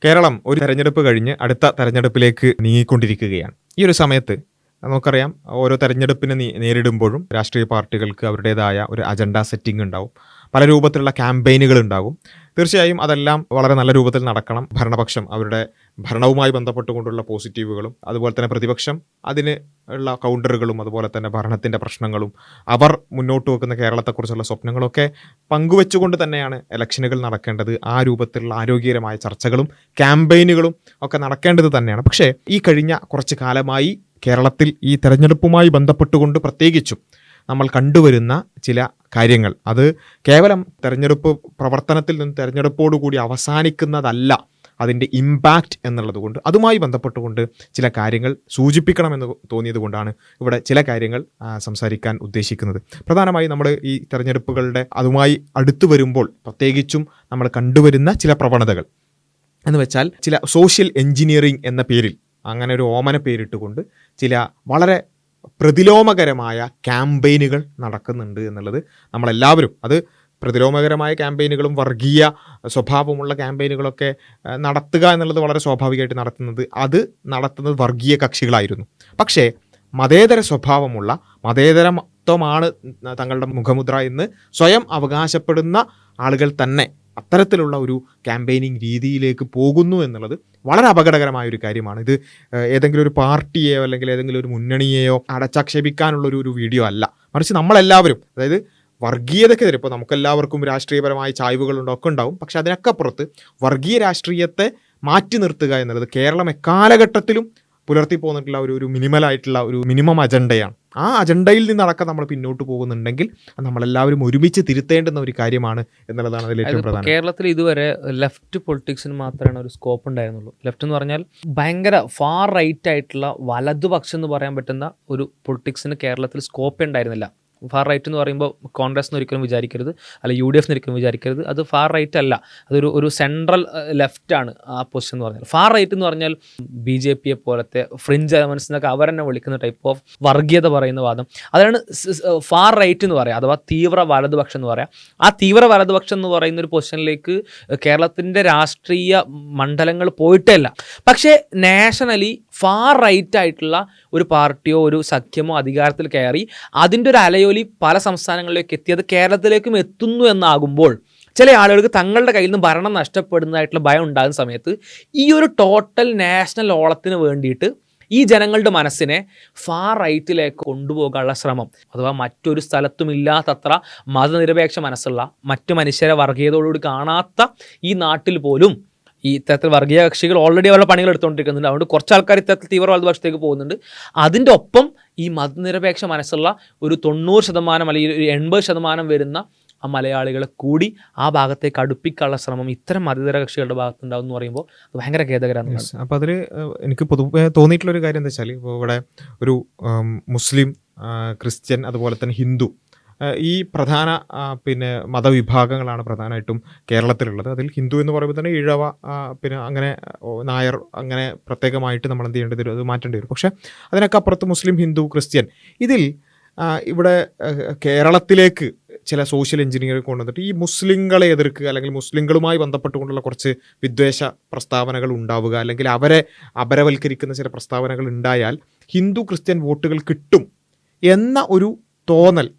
കേരളം ഒരു തെരഞ്ഞെടുപ്പ് കഴിഞ്ഞ് അടുത്ത തെരഞ്ഞെടുപ്പിലേക്ക് നീങ്ങിക്കൊണ്ടിരിക്കുകയാണ്. ഈ ഒരു സമയത്ത് നമുക്കറിയാം, ഓരോ തെരഞ്ഞെടുപ്പിനെ നേരിടുമ്പോഴും രാഷ്ട്രീയ പാർട്ടികൾക്ക് അവരുടേതായ ഒരു അജണ്ട സെറ്റിംഗ് ഉണ്ടാവും. പല രൂപത്തിലുള്ള ക്യാമ്പയിനുകൾ ഉണ്ടാകും. തീർച്ചയായും അതെല്ലാം വളരെ നല്ല രൂപത്തിൽ നടക്കണം. ഭരണപക്ഷം അവരുടെ ഭരണവുമായി ബന്ധപ്പെട്ടുകൊണ്ടുള്ള പോസിറ്റീവുകളും അതുപോലെ തന്നെ പ്രതിപക്ഷം അതിന് ഉള്ള കൗണ്ടറുകളും അതുപോലെ തന്നെ ഭരണത്തിൻ്റെ പ്രശ്നങ്ങളും അവർ മുന്നോട്ട് വെക്കുന്ന കേരളത്തെക്കുറിച്ചുള്ള സ്വപ്നങ്ങളൊക്കെ പങ്കുവെച്ചുകൊണ്ട് തന്നെയാണ് ഇലക്ഷനുകൾ നടക്കേണ്ടത്. ആ രൂപത്തിലുള്ള ആരോഗ്യകരമായ ചർച്ചകളും ക്യാമ്പയിനുകളും ഒക്കെ നടക്കേണ്ടത് തന്നെയാണ്. പക്ഷേ ഈ കഴിഞ്ഞ കുറച്ച് കാലമായി കേരളത്തിൽ ഈ തെരഞ്ഞെടുപ്പുമായി ബന്ധപ്പെട്ടുകൊണ്ട് പ്രത്യേകിച്ചും നമ്മൾ കണ്ടുവരുന്ന ചില കാര്യങ്ങൾ, അത് കേവലം തെരഞ്ഞെടുപ്പ് പ്രവർത്തനത്തിൽ നിന്ന് തെരഞ്ഞെടുപ്പോടുകൂടി അവസാനിക്കുന്നതല്ല അതിൻ്റെ ഇമ്പാക്റ്റ് എന്നുള്ളത് കൊണ്ട് അതുമായി ബന്ധപ്പെട്ടുകൊണ്ട് ചില കാര്യങ്ങൾ സൂചിപ്പിക്കണമെന്ന് തോന്നിയത് കൊണ്ടാണ് ഇവിടെ ചില കാര്യങ്ങൾ സംസാരിക്കാൻ ഉദ്ദേശിക്കുന്നത്. പ്രധാനമായി നമ്മൾ ഈ തെരഞ്ഞെടുപ്പുകളുടെ അതുമായി അടുത്തു വരുമ്പോൾ പ്രത്യേകിച്ചും നമ്മൾ കണ്ടുവരുന്ന ചില പ്രവണതകൾ എന്ന് വെച്ചാൽ, ചില സോഷ്യൽ എൻജിനീയറിംഗ് എന്ന പേരിൽ, അങ്ങനെ ഒരു ഓമന പേരിട്ടുകൊണ്ട് ചില വളരെ പ്രതിലോമകരമായ ക്യാമ്പയിനുകൾ നടക്കുന്നുണ്ട് എന്നുള്ളത് നമ്മളെല്ലാവരും, അത് പ്രതിലോമകരമായ ക്യാമ്പയിനുകളും വർഗീയ സ്വഭാവമുള്ള ക്യാമ്പയിനുകളൊക്കെ നടത്തുക എന്നുള്ളത് വളരെ സ്വാഭാവികമായിട്ട് നടത്തുന്നത് വർഗീയ കക്ഷികളായിരുന്നു. പക്ഷേ മതേതര സ്വഭാവമുള്ള, മതേതരത്വമാണ് തങ്ങളുടെ മുഖമുദ്ര എന്ന് സ്വയം അവകാശപ്പെടുന്ന ആളുകൾ തന്നെ അത്തരത്തിലുള്ള ഒരു ക്യാമ്പയിനിങ് രീതിയിലേക്ക് പോകുന്നു എന്നുള്ളത് വളരെ അപകടകരമായ ഒരു കാര്യമാണ്. ഇത് ഏതെങ്കിലും ഒരു പാർട്ടിയെയോ അല്ലെങ്കിൽ ഏതെങ്കിലും ഒരു മുന്നണിയെയോ അടച്ചാക്ഷേപിക്കാനുള്ള ഒരു വീഡിയോ അല്ല, മറിച്ച് നമ്മളെല്ലാവരും, അതായത് വർഗീയതക്കെതിരെ, ഇപ്പോൾ നമുക്കെല്ലാവർക്കും രാഷ്ട്രീയപരമായ ചായ്വുകളുണ്ടൊക്കെ ഉണ്ടാവും, പക്ഷെ അതിനൊക്കെ അപ്പുറത്ത് വർഗീയ രാഷ്ട്രീയത്തെ മാറ്റി നിർത്തുക എന്നുള്ളത് കേരളം എക്കാലഘട്ടത്തിലും പുലർത്തി പോന്നിട്ടുള്ള ഒരു മിനിമലായിട്ടുള്ള ഒരു മിനിമം അജണ്ടയാണ്. ആ അജണ്ടയിൽ നിന്നടക്കം നമ്മൾ പിന്നോട്ട് പോകുന്നുണ്ടെങ്കിൽ നമ്മളെല്ലാവരും ഒരുമിച്ച് തിരുത്തേണ്ടുന്ന ഒരു കാര്യമാണ് എന്നുള്ളതാണ് അതിൽ ഏറ്റവും പ്രധാനം. കേരളത്തിൽ ഇതുവരെ ലെഫ്റ്റ് പൊളിറ്റിക്സിന് മാത്രമാണ് ഒരു സ്കോപ്പ് ഉണ്ടായിരുന്നുള്ളൂ. ലെഫ്റ്റ് എന്ന് പറഞ്ഞാൽ ഭയങ്കര ഫാർ റൈറ്റ് ആയിട്ടുള്ള വലതുപക്ഷം എന്ന് പറയാൻ പറ്റുന്ന ഒരു പൊളിറ്റിക്സിന് കേരളത്തിൽ സ്കോപ്പ് ഉണ്ടായിരുന്നില്ല. ഫാർ റൈറ്റ് എന്ന് പറയുമ്പോൾ കോൺഗ്രസ് എന്ന് ഒരിക്കലും വിചാരിക്കരുത്, അല്ല UDF എന്ന് ഒരിക്കലും വിചാരിക്കരുത്. അത് ഫാർ റൈറ്റ് അല്ല, അതൊരു സെൻട്രൽ ലെഫ്റ്റാണ് ആ പൊസിഷൻ എന്ന് പറഞ്ഞാൽ. ഫാർ റൈറ്റ് എന്ന് പറഞ്ഞാൽ BJP പോലത്തെ ഫ്രിഞ്ച് എലമെൻസ് എന്നൊക്കെ അവരെന്നെ വിളിക്കുന്ന ടൈപ്പ് ഓഫ് വർഗീയത പറയുന്ന വാദം, അതാണ് ഫാർ റൈറ്റ് എന്ന് പറയുക, അഥവാ തീവ്ര വലതുപക്ഷം എന്ന് പറയാം. ആ തീവ്ര വലതുപക്ഷം എന്ന് പറയുന്ന ഒരു പൊസിഷനിലേക്ക് കേരളത്തിൻ്റെ രാഷ്ട്രീയ മണ്ഡലങ്ങൾ പോയിട്ടേ ഇല്ല. പക്ഷേ നാഷണലി ഫാർ റൈറ്റ് ആയിട്ടുള്ള ഒരു പാർട്ടിയോ ഒരു സഖ്യമോ അധികാരത്തിൽ കയറി അതിൻ്റെ ഒരു അലയൊലി പല സംസ്ഥാനങ്ങളിലേക്ക് എത്തിയത് കേരളത്തിലേക്കും എത്തുന്നു എന്നാകുമ്പോൾ ചില ആളുകൾക്ക് തങ്ങളുടെ കയ്യിൽ നിന്ന് ഭരണം നഷ്ടപ്പെടുന്നതായിട്ടുള്ള ഭയം ഉണ്ടാകുന്ന സമയത്ത് ഈ ഒരു ടോട്ടൽ നാഷണൽ ഓളത്തിന് വേണ്ടിയിട്ട് ഈ ജനങ്ങളുടെ മനസ്സിനെ ഫാർ റൈറ്റിലേക്ക് കൊണ്ടുപോകാനുള്ള ശ്രമം, അഥവാ മറ്റൊരു സ്ഥലത്തും ഇല്ലാത്തത്ര മതനിരപേക്ഷ മനസ്സുള്ള, മറ്റു മനുഷ്യരെ വർഗീയതയോടുകൂടി കാണാത്ത ഈ നാട്ടിൽ പോലും ഈ ഇത്തരത്തിൽ വർഗീയ കക്ഷികൾ ഓൾറെഡി അവരുടെ പണികൾ എടുത്തുകൊണ്ടിരിക്കുന്നുണ്ട്. അതുകൊണ്ട് കുറച്ച് ആൾക്കാർ ഇത്തരത്തിൽ തീവ്ര വലതുപക്ഷത്തേക്ക് പോകുന്നുണ്ട്. അതിൻ്റെ ഒപ്പം ഈ മതനിരപേക്ഷ മനസ്സുള്ള ഒരു 90% അല്ലെങ്കിൽ ഒരു 80% വരുന്ന ആ മലയാളികളെ കൂടി ആ ഭാഗത്തേക്ക് അടുപ്പിക്കാനുള്ള ശ്രമം ഇത്തരം മതേതര കക്ഷികളുടെ ഭാഗത്തുണ്ടാവും എന്ന് പറയുമ്പോൾ അത് ഭയങ്കര ഖേദകരമാണ്. അപ്പോൾ അതിൽ എനിക്ക് പൊതുവെ തോന്നിയിട്ടുള്ളൊരു കാര്യം എന്താ വെച്ചാൽ, ഇപ്പോൾ ഇവിടെ ഒരു മുസ്ലിം, ക്രിസ്ത്യൻ, അതുപോലെ തന്നെ ഹിന്ദു, ഈ പ്രധാന മതവിഭാഗങ്ങളാണ് പ്രധാനമായിട്ടും കേരളത്തിലുള്ളത്. അതിൽ ഹിന്ദു എന്ന് പറയുമ്പോൾ തന്നെ ഈഴവ, അങ്ങനെ നായർ, അങ്ങനെ പ്രത്യേകമായിട്ട് നമ്മൾ എന്ത് ചെയ്യേണ്ടി വരും, അത് മാറ്റേണ്ടി വരും. പക്ഷേ അതിനൊക്കെ അപ്പുറത്ത് മുസ്ലിം, ഹിന്ദു, ക്രിസ്ത്യൻ, ഇതിൽ ഇവിടെ കേരളത്തിലേക്ക് ചില സോഷ്യൽ എഞ്ചിനീയറിംഗ് കൊണ്ടുവന്നിട്ട് ഈ മുസ്ലിങ്ങളെ എതിർക്കുക, അല്ലെങ്കിൽ മുസ്ലിങ്ങളുമായി ബന്ധപ്പെട്ടുകൊണ്ടുള്ള കുറച്ച് വിദ്വേഷ പ്രസ്താവനകൾ ഉണ്ടാവുക, അല്ലെങ്കിൽ അവരെ അപരവൽക്കരിക്കുന്ന ചില പ്രസ്താവനകൾ ഉണ്ടായാൽ ഹിന്ദു ക്രിസ്ത്യൻ വോട്ടുകൾ കിട്ടും എന്ന ഒരു തോന്നൽ,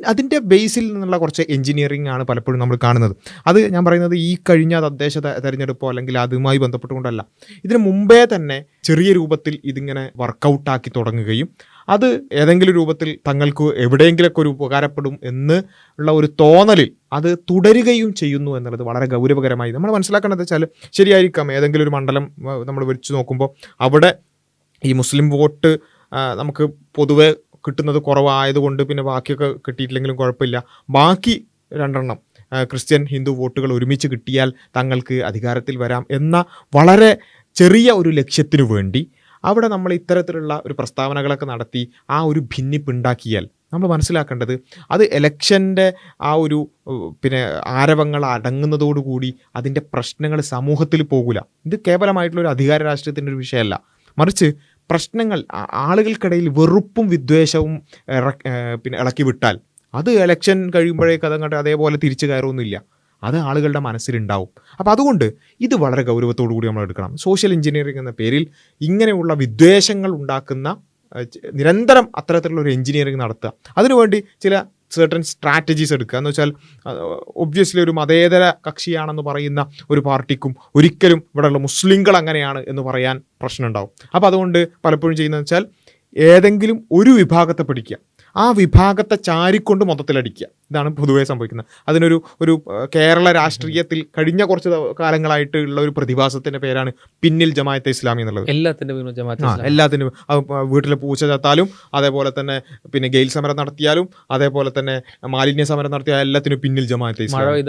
അതിൻ്റെ ബേസിൽ നിന്നുള്ള കുറച്ച് എഞ്ചിനീയറിംഗ് ആണ് പലപ്പോഴും നമ്മൾ കാണുന്നത്. അത് ഞാൻ പറയുന്നത് ഈ കഴിഞ്ഞ തദ്ദേശ തെരഞ്ഞെടുപ്പോ അല്ലെങ്കിൽ അതുമായി ബന്ധപ്പെട്ടുകൊണ്ടല്ല, ഇതിന് മുമ്പേ തന്നെ ചെറിയ രൂപത്തിൽ ഇതിങ്ങനെ വർക്കൗട്ടാക്കി തുടങ്ങുകയും അത് ഏതെങ്കിലും രൂപത്തിൽ തങ്ങൾക്ക് എവിടെയെങ്കിലൊക്കെ ഒരു ഉപകാരപ്പെടും എന്ന് ഉള്ള ഒരു തോന്നലിൽ അത് തുടരുകയും ചെയ്യുന്നു എന്നുള്ളത് വളരെ ഗൗരവകരമായി നമ്മൾ മനസ്സിലാക്കേണ്ടത് വെച്ചാൽ, ശരിയായിരിക്കാം ഏതെങ്കിലും ഒരു മണ്ഡലം നമ്മൾ വെച്ച് നോക്കുമ്പോൾ അവിടെ ഈ മുസ്ലിം വോട്ട് നമുക്ക് പൊതുവെ കിട്ടുന്നത് കുറവായതുകൊണ്ട് പിന്നെ ബാക്കിയൊക്കെ കിട്ടിയിട്ടില്ലെങ്കിലും കുഴപ്പമില്ല, ബാക്കി 2 ക്രിസ്ത്യൻ ഹിന്ദു വോട്ടുകൾ ഒരുമിച്ച് കിട്ടിയാൽ തങ്ങൾക്ക് അധികാരത്തിൽ വരാം എന്ന വളരെ ചെറിയ ഒരു ലക്ഷ്യത്തിനു വേണ്ടി അവിടെ നമ്മൾ ഇത്തരത്തിലുള്ള ഒരു പ്രസ്താവനകളൊക്കെ നടത്തി ആ ഒരു ഭിന്നിപ്പുണ്ടാക്കിയാൽ നമ്മൾ മനസ്സിലാക്കേണ്ടത് അത് ഇലക്ഷൻ്റെ ആ ഒരു ആരവങ്ങൾ അടങ്ങുന്നതോടുകൂടി അതിൻ്റെ പ്രശ്നങ്ങൾ സമൂഹത്തിൽ പോകില്ല. ഇത് കേവലമായിട്ടുള്ളൊരു അധികാര രാഷ്ട്രീയത്തിൻ്റെ ഒരു വിഷയമല്ല, മറിച്ച് പ്രശ്നങ്ങൾ ആളുകൾക്കിടയിൽ വെറുപ്പും വിദ്വേഷവും ഇളക്കി വിട്ടാൽ അത് ഇലക്ഷൻ കഴിയുമ്പോഴേക്ക് അതങ്ങോട്ട് അതേപോലെ തിരിച്ചു കയറുമൊന്നുമില്ല. അത് ആളുകളുടെ മനസ്സിലുണ്ടാവും. അപ്പോൾ അതുകൊണ്ട് ഇത് വളരെ ഗൗരവത്തോടു കൂടി നമ്മൾ എടുക്കണം. സോഷ്യൽ എഞ്ചിനീയറിംഗ് എന്ന പേരിൽ ഇങ്ങനെയുള്ള വിദ്വേഷങ്ങൾ ഉണ്ടാക്കുന്ന നിരന്തരം അത്തരത്തിലുള്ള ഒരു എഞ്ചിനീയറിംഗ് നടത്തുക, അതിനുവേണ്ടി ചില certain സ്ട്രാറ്റജീസ് എടുക്കുക എന്ന് വെച്ചാൽ ഒബ്വിയസ്ലി ഒരു മതേതര കക്ഷിയാണെന്ന് പറയുന്ന ഒരു പാർട്ടിക്കും ഒരിക്കലും ഇവിടെയുള്ള മുസ്ലിങ്ങൾ അങ്ങനെയാണ് എന്ന് പറയാൻ പ്രശ്നമുണ്ടാവും. അപ്പോൾ അതുകൊണ്ട് പലപ്പോഴും ചെയ്യുന്നതെന്ന് വെച്ചാൽ ഏതെങ്കിലും ഒരു വിഭാഗത്തെ പിടിക്കുക, ആ വിഭാഗത്തെ ചാരിക്കൊണ്ട് മൊത്തത്തിലടിക്കുക. ഇതാണ് പൊതുവേ സംഭവിക്കുന്നത്. അതിനൊരു കേരള രാഷ്ട്രീയത്തിൽ കഴിഞ്ഞ കുറച്ച് കാലങ്ങളായിട്ട് ഉള്ള ഒരു പ്രതിഭാസത്തിൻ്റെ പേരാണ് പിന്നിൽ ജമാഅത്തെ ഇസ്ലാമി എന്നുള്ളത്. എല്ലാത്തിനും വീട്ടിലെ പൂച്ച ചത്താലും, അതേപോലെ തന്നെ പിന്നെ ഗെയിൽ സമരം നടത്തിയാലും, അതേപോലെ തന്നെ മാലിന്യ സമരം നടത്തിയാൽ എല്ലാത്തിനും പിന്നിൽ ജമാഅത്തെ ഇസ്ലാമി.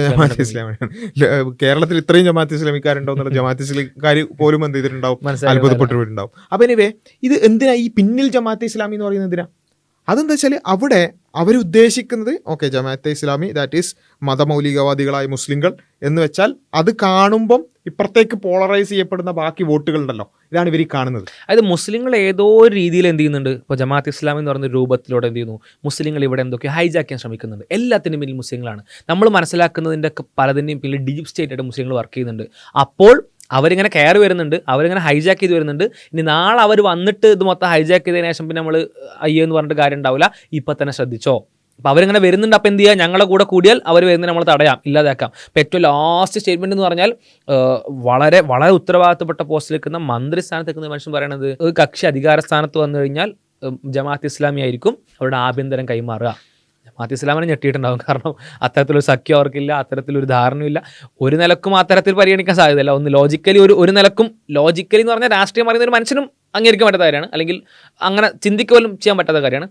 ജമാഅത്തെ ഇസ്ലാമിയാണ്. കേരളത്തിൽ ഇത്രയും ജമാഅത്തെ ഇസ്ലാമിക്കാരുണ്ടോ എന്നുള്ള ജമാഅത്തെ ഇസ്ലാമിക്കാർ പോലും എന്ത് ചെയ്തിട്ടുണ്ടാവും, അത്ഭുതപ്പെട്ടിട്ടുണ്ടാവും. അപ്പം എനിവേ ഇത് എന്തിനാ ഈ പിന്നിൽ ജമാഅത്തെ ഇസ്ലാമി എന്ന് പറയുന്നത് എന്തിനാ? അതെന്താ വെച്ചാൽ അവിടെ അവരുദ്ദേശിക്കുന്നത് okay Jamaat-e Islami that is മതമൗലികവാദികളായ മുസ്ലിങ്ങൾ എന്ന് വെച്ചാൽ അത് കാണുമ്പം ഇപ്പുറത്തേക്ക് പോളറൈസ് ചെയ്യപ്പെടുന്ന ബാക്കി വോട്ടുകളുണ്ടല്ലോ, ഇതാണ് ഇവർ കാണുന്നത്. അതായത് മുസ്ലിങ്ങൾ ഏതോ ഒരു രീതിയിൽ എന്ത് ചെയ്യുന്നുണ്ട്, ഇപ്പോൾ ജമാഅത്ത് ഇസ്ലാമി എന്ന് പറയുന്ന രൂപത്തിലൂടെ എന്ത് ചെയ്യുന്നു, മുസ്ലിങ്ങൾ ഇവിടെ എന്തൊക്കെയോ ഹൈജാക്ക് ചെയ്യാൻ ശ്രമിക്കുന്നുണ്ട്. എല്ലാത്തിനും പിന്നിൽ മുസ്ലിങ്ങളാണ്. നമ്മൾ മനസ്സിലാക്കുന്നതിൻ്റെ ഒക്കെ പലതിൻ്റെയും പിന്നിൽ ഡീപ് സ്റ്റേറ്റ് ആയിട്ട് മുസ്ലിങ്ങൾ വർക്ക് ചെയ്യുന്നുണ്ട്. അപ്പോൾ അവരിങ്ങനെ കയറി വരുന്നുണ്ട്, അവരിങ്ങനെ ഹൈജാക്ക് ചെയ്ത് വരുന്നുണ്ട്. ഇനി നാളെ അവർ വന്നിട്ട് ഇത് മൊത്തം ഹൈജാക്ക് ചെയ്തതിനു ശേഷം പിന്നെ നമ്മൾ അയ്യോ എന്ന് പറഞ്ഞിട്ട് കാര്യം ഉണ്ടാവില്ല, ഇപ്പം തന്നെ ശ്രദ്ധിച്ചോ. അപ്പോൾ അവരിങ്ങനെ വരുന്നുണ്ട്, അപ്പോൾ എന്ത് ചെയ്യുക, ഞങ്ങളെ കൂടെ കൂടിയാൽ അവർ വരുന്നത് നമ്മൾ തടയാം, ഇല്ലാതാക്കാം. അപ്പോൾ ഏറ്റവും ലാസ്റ്റ് സ്റ്റേറ്റ്മെൻറ്റ് എന്ന് പറഞ്ഞാൽ വളരെ വളരെ ഉത്തരവാദിത്തപ്പെട്ട പോസ്റ്റിൽ നിൽക്കുന്ന മന്ത്രിസ്ഥാനത്ത് നിൽക്കുന്ന മനുഷ്യൻ പറയണത്, ഒരു കക്ഷി അധികാര സ്ഥാനത്ത് വന്നു കഴിഞ്ഞാൽ ജമാഅത്ത് ഇസ്ലാമി ആയിരിക്കും അവരുടെ ആഭ്യന്തരം കൈമാറുക. ജമാഅത്ത് ഇസ്ലാമിനെ ഞെട്ടിയിട്ടുണ്ടാകും. കാരണം അത്തരത്തിലൊരു സഖ്യം അവർക്കില്ല, അത്തരത്തിലൊരു ധാരണയില്ല. ഒരു നിലക്കും അത്തരത്തിൽ പരിഗണിക്കാൻ സാധ്യതയില്ല. ഒന്ന് ലോജിക്കലി ഒരു നിലക്കും, ലോജിക്കലി എന്ന് പറഞ്ഞാൽ രാഷ്ട്രീയം പറയുന്ന ഒരു മനുഷ്യനും അംഗീകരിക്കാൻ പറ്റാത്ത കാര്യമാണ്, അല്ലെങ്കിൽ അങ്ങനെ ചിന്തിക്കലും ചെയ്യാൻ പറ്റാത്ത കാര്യമാണ്.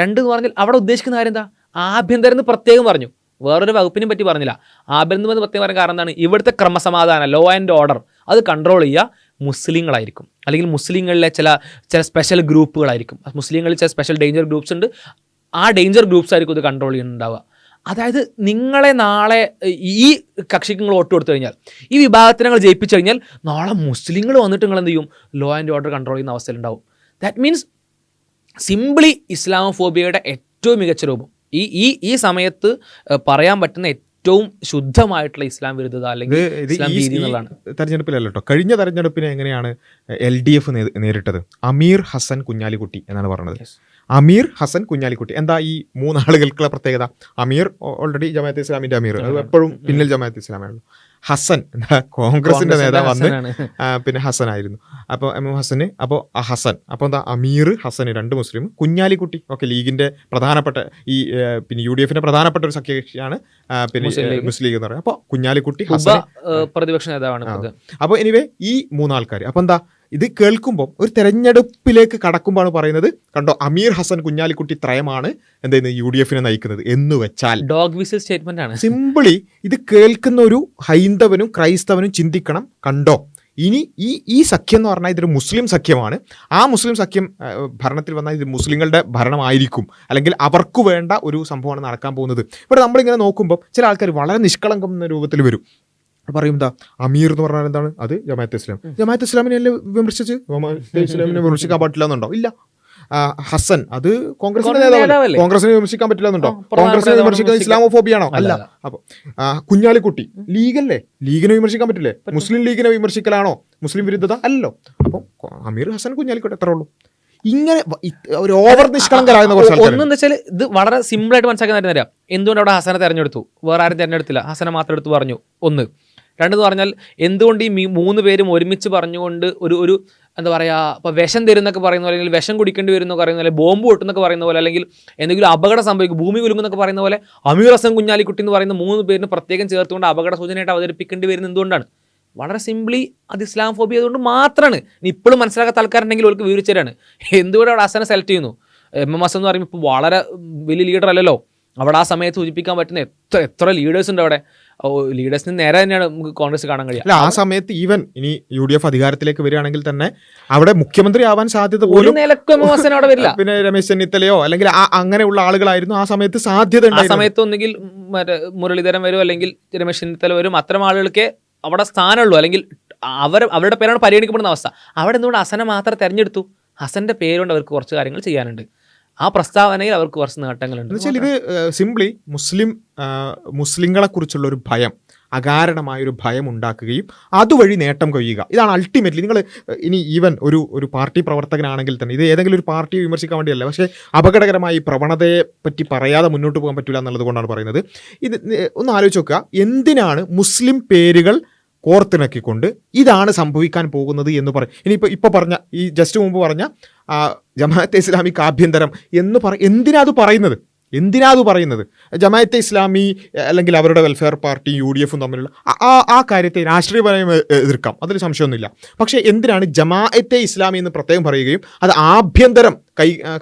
രണ്ട് എന്ന് പറഞ്ഞാൽ അവിടെ ഉദ്ദേശിക്കുന്ന കാര്യം എന്താ, ആഭ്യന്തരം എന്ന് പ്രത്യേകം പറഞ്ഞു, വേറൊരു വകുപ്പിനെ പറ്റി പറഞ്ഞില്ല. ആഭ്യന്തരം എന്ന് പ്രത്യേകം പറയാൻ കാരണം എന്താണ്, ഇവിടുത്തെ ക്രമസമാധാനം, ലോ ആൻഡ് ഓർഡർ അത് കൺട്രോൾ ചെയ്യുക മുസ്ലിങ്ങളായിരിക്കും, അല്ലെങ്കിൽ മുസ്ലിങ്ങളിലെ ചില സ്പെഷ്യൽ ഗ്രൂപ്പുകളായിരിക്കും. മുസ്ലിങ്ങളിൽ ചില സ്പെഷ്യൽ ഡേഞ്ചർ ഗ്രൂപ്പ്സ് ഉണ്ട്, ആ ഡേഞ്ചർ ഗ്രൂപ്പ്സ് ആയിരിക്കും ഇത് കൺട്രോൾ ചെയ്യുന്നുണ്ടാവുക. അതായത് നിങ്ങളെ നാളെ ഈ കക്ഷിക്ക് നിങ്ങൾ വോട്ട് കൊടുത്തു കഴിഞ്ഞാൽ, ഈ വിഭാഗത്തിന് നിങ്ങൾ ജയിപ്പിച്ചു കഴിഞ്ഞാൽ, നാളെ മുസ്ലിങ്ങൾ വന്നിട്ട് നിങ്ങൾ എന്ത് ചെയ്യും, ലോ ആൻഡ് ഓർഡർ കൺട്രോൾ ചെയ്യുന്ന അവസ്ഥയിലുണ്ടാവും. ദാറ്റ് മീൻസ് സിംപ്ലി ഇസ്ലാമോഫോബിയയുടെ ഏറ്റവും മികച്ച രൂപം ഈ സമയത്ത് പറയാൻ പറ്റുന്ന ഏറ്റവും ശുദ്ധമായിട്ടുള്ള ഇസ്ലാം വിരുദ്ധത അല്ലെങ്കിൽ ഇസ്ലാം ഭീതി എന്നുള്ളതാണ്. തെരഞ്ഞെടുപ്പിലല്ല കേട്ടോ, കഴിഞ്ഞ തെരഞ്ഞെടുപ്പിനെ എങ്ങനെയാണ് LDF നേരിട്ടത്? അമീർ ഹസൻ കുഞ്ഞാലിക്കുട്ടി എന്നാണ് പറയുന്നത്. അമീർ ഹസൻ കുഞ്ഞാലിക്കുട്ടി. എന്താ ഈ മൂന്നാളുകൾക്കുള്ള പ്രത്യേകത? അമീർ ഓൾറെഡി ജമാഅത്തെ ഇസ്ലാമിന്റെ അമീർ, അത് എപ്പോഴും പിന്നിൽ ജമാഅത്തെ ഇസ്ലാമാണ്. ഹസൻ എന്താ കോൺഗ്രസിന്റെ നേതാവ് വന്ന് പിന്നെ ഹസൻ ആയിരുന്നു. അപ്പോൾ ഹസന്, അപ്പോൾ ഹസൻ, അപ്പോൾ എന്താ അമീർ ഹസന്, രണ്ട് മുസ്ലിം, കുഞ്ഞാലിക്കുട്ടി ഓക്കെ ലീഗിന്റെ പ്രധാനപ്പെട്ട ഈ പിന്നെ UDFന്റെ പ്രധാനപ്പെട്ട ഒരു സഖ്യകക്ഷിയാണ് പിന്നെ മുസ്ലിം ലീഗ് എന്ന് പറയുന്നത്. അപ്പോൾ കുഞ്ഞാലിക്കുട്ടി ഹസൻ പ്രതിപക്ഷ നേതാവാണ്. അപ്പോൾ എനിവേ ഈ മൂന്നാൾക്കാർ. അപ്പോൾ എന്താ ഇത് കേൾക്കുമ്പോൾ ഒരു തെരഞ്ഞെടുപ്പിലേക്ക് കടക്കുമ്പോഴാണ് പറയുന്നത്, കണ്ടോ അമീർ ഹസൻ കുഞ്ഞാലിക്കുട്ടി ത്രയമാണ് എന്തായിരുന്നു UDFനെ നയിക്കുന്നത് എന്ന് വെച്ചാൽ ഡോഗ് വിസിൽ സ്റ്റേറ്റ്മെന്റ് ആണ്. സിമ്പിളി ഇത് കേൾക്കുന്ന ഒരു ഹൈന്ദവനും ക്രൈസ്തവനും ചിന്തിക്കണം, കണ്ടോ ഇനി ഈ സഖ്യം എന്ന് പറഞ്ഞാൽ ഇതൊരു മുസ്ലിം സഖ്യമാണ്. ആ മുസ്ലിം സഖ്യം ഭരണത്തിൽ വന്നാൽ ഇത് മുസ്ലിങ്ങളുടെ ഭരണമായിരിക്കും, അല്ലെങ്കിൽ അവർക്ക് വേണ്ട ഒരു സംഭവമാണ് നടക്കാൻ പോകുന്നത്. ഇവിടെ നമ്മളിങ്ങനെ നോക്കുമ്പോൾ ചില ആൾക്കാർ വളരെ നിഷ്കളങ്കം എന്ന രൂപത്തിൽ വരും, പറയും എന്താ അമീർ എന്ന് പറഞ്ഞാൽ എന്താണ്, അത് ജമാഅത്തെ ഇസ്ലാം. ജമാഅത്തെ ഇസ്ലാമിനെ അല്ലേ വിമർശിച്ച്, ജമാഅത്തെ ഇസ്ലാമിനെ വിമർശിക്കാൻ പറ്റില്ല എന്നുണ്ടോ? ഇല്ല. ഹസൻ അത് കോൺഗ്രസിന്റെ നേതാവല്ലേ, കോൺഗ്രസിനെ വിമർശിക്കാൻ പറ്റില്ല എന്നുണ്ടോ? കോൺഗ്രസിനെ വിമർശിക്കുന്നത് ഇസ്ലാമോഫോബിയാണോ? അല്ല. അപ്പൊ കുഞ്ഞാലിക്കുട്ടി ലീഗല്ലേ, ലീഗിനെ വിമർശിക്കാൻ പറ്റില്ലേ? മുസ്ലിം ലീഗിനെ വിമർശിക്കലാണോ മുസ്ലിം വിരുദ്ധത? അല്ലല്ലോ. അപ്പൊ അമീർ ഹസൻ കുഞ്ഞാലിക്കുട്ടി എത്ര ഉള്ളൂ. ഇങ്ങനെ ഒരു ഓവർ നിഷ്കളങ്കരാകുന്ന കുറച്ച് ആൾക്കാർ. ഒന്നെന്ന് വെച്ചാൽ ഇത് വളരെ സിമ്പിൾ ആയിട്ട് മനസ്സിലാക്കാൻ തരാം. എന്തുകൊണ്ട് അവിടെ ഹസനെ തെരഞ്ഞെടുത്തു, വേറെ ആരും തെരഞ്ഞെടുത്തില്ല, ഹസനെ മാത്രം എടുത്ത് പറഞ്ഞു. ഒന്ന്. രണ്ടെന്ന് പറഞ്ഞാൽ എന്തുകൊണ്ട് ഈ മൂന്ന് പേരും ഒരുമിച്ച് പറഞ്ഞുകൊണ്ട് ഒരു എന്താ പറയുക, ഇപ്പോൾ വിഷം തരുന്നൊക്കെ പറയുന്ന പോലെ, അല്ലെങ്കിൽ വിഷം കുടിക്കേണ്ടി വരുന്നൊക്കെ പറയുന്ന പോലെ, ബോംബ് പൊട്ടുന്നൊക്കെ പറയുന്ന പോലെ, അല്ലെങ്കിൽ എന്തെങ്കിലും അപകടം സംഭവിക്കും, ഭൂമി കുലുങ്ങുന്നൊക്കെ പറയുന്ന പോലെ അമീർ ഹസൻ കുഞ്ഞാലിക്കുട്ടി എന്ന് പറയുന്ന മൂന്ന് പേരിന് പ്രത്യേകം ചേർത്തുകൊണ്ട് അപകട സൂചനയായിട്ട് അവതരിപ്പിക്കേണ്ടി വരുന്നത് എന്തുകൊണ്ടാണ്? വളരെ സിംപ്ലി അത് ഇസ്ലാം ഫോബി ആയതുകൊണ്ട് മാത്രമാണ്. ഇപ്പോഴും മനസ്സിലാക്കാത്ത ആൾക്കാരുണ്ടെങ്കിൽ അവർക്ക് വിവരിച്ചതാണ് എന്തുകൊണ്ട് അവിടെ ഹസനെ സെലക്ട് ചെയ്യുന്നു. MMS എന്ന് പറയുമ്പോൾ ഇപ്പോൾ വളരെ വലിയ ലീഡർ അല്ലല്ലോ. അവിടെ ആ സമയത്ത് സൂചിപ്പിക്കാൻ പറ്റുന്ന എത്ര ലീഡേഴ്സ് ഉണ്ട് അവിടെ. ലീഡേഴ്സിന് നേരെ തന്നെയാണ് നമുക്ക് കോൺഗ്രസ് കാണാൻ കഴിയുക. അല്ല, ആ സമയത്ത് ഈവൻ ഇനി UDF അധികാരത്തിലേക്ക് വരികയാണെങ്കിൽ തന്നെ അവിടെ മുഖ്യമന്ത്രി ആവാൻ സാധ്യത പോലും അവിടെ വരില്ല. പിന്നെ രമേശ് ചെന്നിത്തലയോ അല്ലെങ്കിൽ അങ്ങനെയുള്ള ആളുകളായിരുന്നു ആ സമയത്ത് സാധ്യത. ആ സമയത്ത് ഒന്നുകിൽ മറ്റേ മുരളീധരൻ വരും, അല്ലെങ്കിൽ രമേശ് ചെന്നിത്തല വരും. അത്തരം ആളുകൾക്ക് അവിടെ സ്ഥാനമുള്ളൂ, അല്ലെങ്കിൽ അവരുടെ പേരാണ് പരിഗണിക്കപ്പെടുന്ന അവസ്ഥ. അവിടെ എന്തുകൊണ്ട് ഹസനെ മാത്രം തെരഞ്ഞെടുത്തു? ഹസന്റെ പേരുകൊണ്ട് അവർക്ക് കുറച്ച് കാര്യങ്ങൾ ചെയ്യാനുണ്ട്. ആ പ്രസ്താവനയിൽ അവർക്ക് കുറച്ച് നേട്ടങ്ങളുണ്ട്. എന്നുവെച്ചാൽ ഇത് സിംപ്ലി മുസ്ലിങ്ങളെ കുറിച്ചുള്ള ഒരു ഭയം, അകാരണമായൊരു ഭയം ഉണ്ടാക്കുകയും അതുവഴി നേട്ടം കൊയ്യുക. ഇതാണ് അൾട്ടിമേറ്റ്ലി. നിങ്ങൾ ഇനി ഈവൻ ഒരു പാർട്ടി പ്രവർത്തകനാണെങ്കിൽ തന്നെ, ഇത് ഏതെങ്കിലും ഒരു പാർട്ടിയെ വിമർശിക്കാൻ വേണ്ടിയല്ല, പക്ഷേ അപകടകരമായി പ്രവണതയെ പറ്റി പറയാതെ മുന്നോട്ട് പോകാൻ പറ്റില്ല എന്നുള്ളത് കൊണ്ടാണ് പറയുന്നത്. ഇത് ഒന്ന് ആലോചിച്ച് നോക്കുക, എന്തിനാണ് മുസ്ലിം പേരുകൾ കോർത്തിണക്കിക്കൊണ്ട് ഇതാണ് സംഭവിക്കാൻ പോകുന്നത് എന്ന് പറയും. ഇപ്പോൾ പറഞ്ഞ ഈ ജസ്റ്റ് മുമ്പ് പറഞ്ഞ ജമാഅത്തെ ഇസ്ലാമിക്ക് ആഭ്യന്തരം എന്ന് എന്തിനാ അത് പറയുന്നത്? ജമാഅത്തെ ഇസ്ലാമി അല്ലെങ്കിൽ അവരുടെ വെൽഫെയർ പാർട്ടി UDF തമ്മിലുള്ള ആ കാര്യത്തെ രാഷ്ട്രീയപരമായി എതിർക്കാം, അതിൽ സംശയമൊന്നുമില്ല. പക്ഷേ എന്തിനാണ് ജമാഅത്തെ ഇസ്ലാമി എന്ന് പ്രത്യേകം പറയുകയും അത് ആഭ്യന്തരം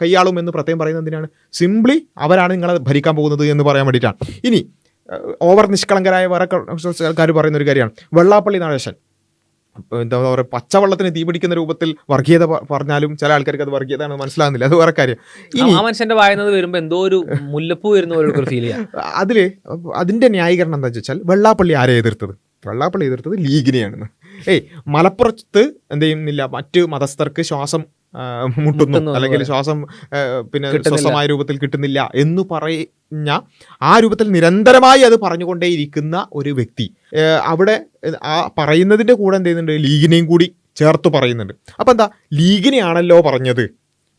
കൈയാളും എന്ന് പ്രത്യേകം പറയുന്നത് എന്തിനാണ്? സിംപ്ലി അവരാണ് നിങ്ങളെ ഭരിക്കാൻ പോകുന്നത് എന്ന് പറയാൻ വേണ്ടിയിട്ടാണ്. ഇനി ഓവർ നിഷ്കളങ്കരായ വേറെ ആൾക്കാർ പറയുന്ന ഒരു കാര്യമാണ് വെള്ളാപ്പള്ളി നടേശൻ. എന്താ പറയുക, പച്ചവെള്ളത്തിന് തീപിടിക്കുന്ന രൂപത്തിൽ വർഗീയത പറഞ്ഞാലും ചില ആൾക്കാർക്ക് അത് വർഗീയത മനസ്സിലാകുന്നില്ല, അത് വേറെ കാര്യം. ഇനി ആ മനുഷ്യന്റെ വായനത് വരുമ്പോൾ എന്തോ ഒരു മുല്ലപ്പൂ വരുന്ന ഒരു ഫീൽ ചെയ്യാം. അതിന്റെ ന്യായീകരണം എന്താ വെച്ചാൽ, വെള്ളാപ്പള്ളി ആരെ എതിർത്തത്? വെള്ളാപ്പള്ളി എതിർത്തത് ലീഗിനെയാണെന്ന്. മലപ്പുറത്ത് എന്ത് ചെയ്യുന്നില്ല, മറ്റ് മതസ്ഥർക്ക് ശ്വാസം മുട്ടുന്നു അല്ലെങ്കിൽ ശ്വാസം സ്വസ്ഥമായ രൂപത്തിൽ കിട്ടുന്നില്ല എന്ന് പറഞ്ഞ ആ രൂപത്തിൽ നിരന്തരമായി അത് പറഞ്ഞുകൊണ്ടേയിരിക്കുന്ന ഒരു വ്യക്തി അവിടെ ആ പറയുന്നതിൻ്റെ കൂടെ എന്ത് ചെയ്യുന്നുണ്ട്, ലീഗിനെയും കൂടി ചേർത്ത് പറയുന്നുണ്ട്. അപ്പം എന്താ, ലീഗിനെയാണല്ലോ പറഞ്ഞത്,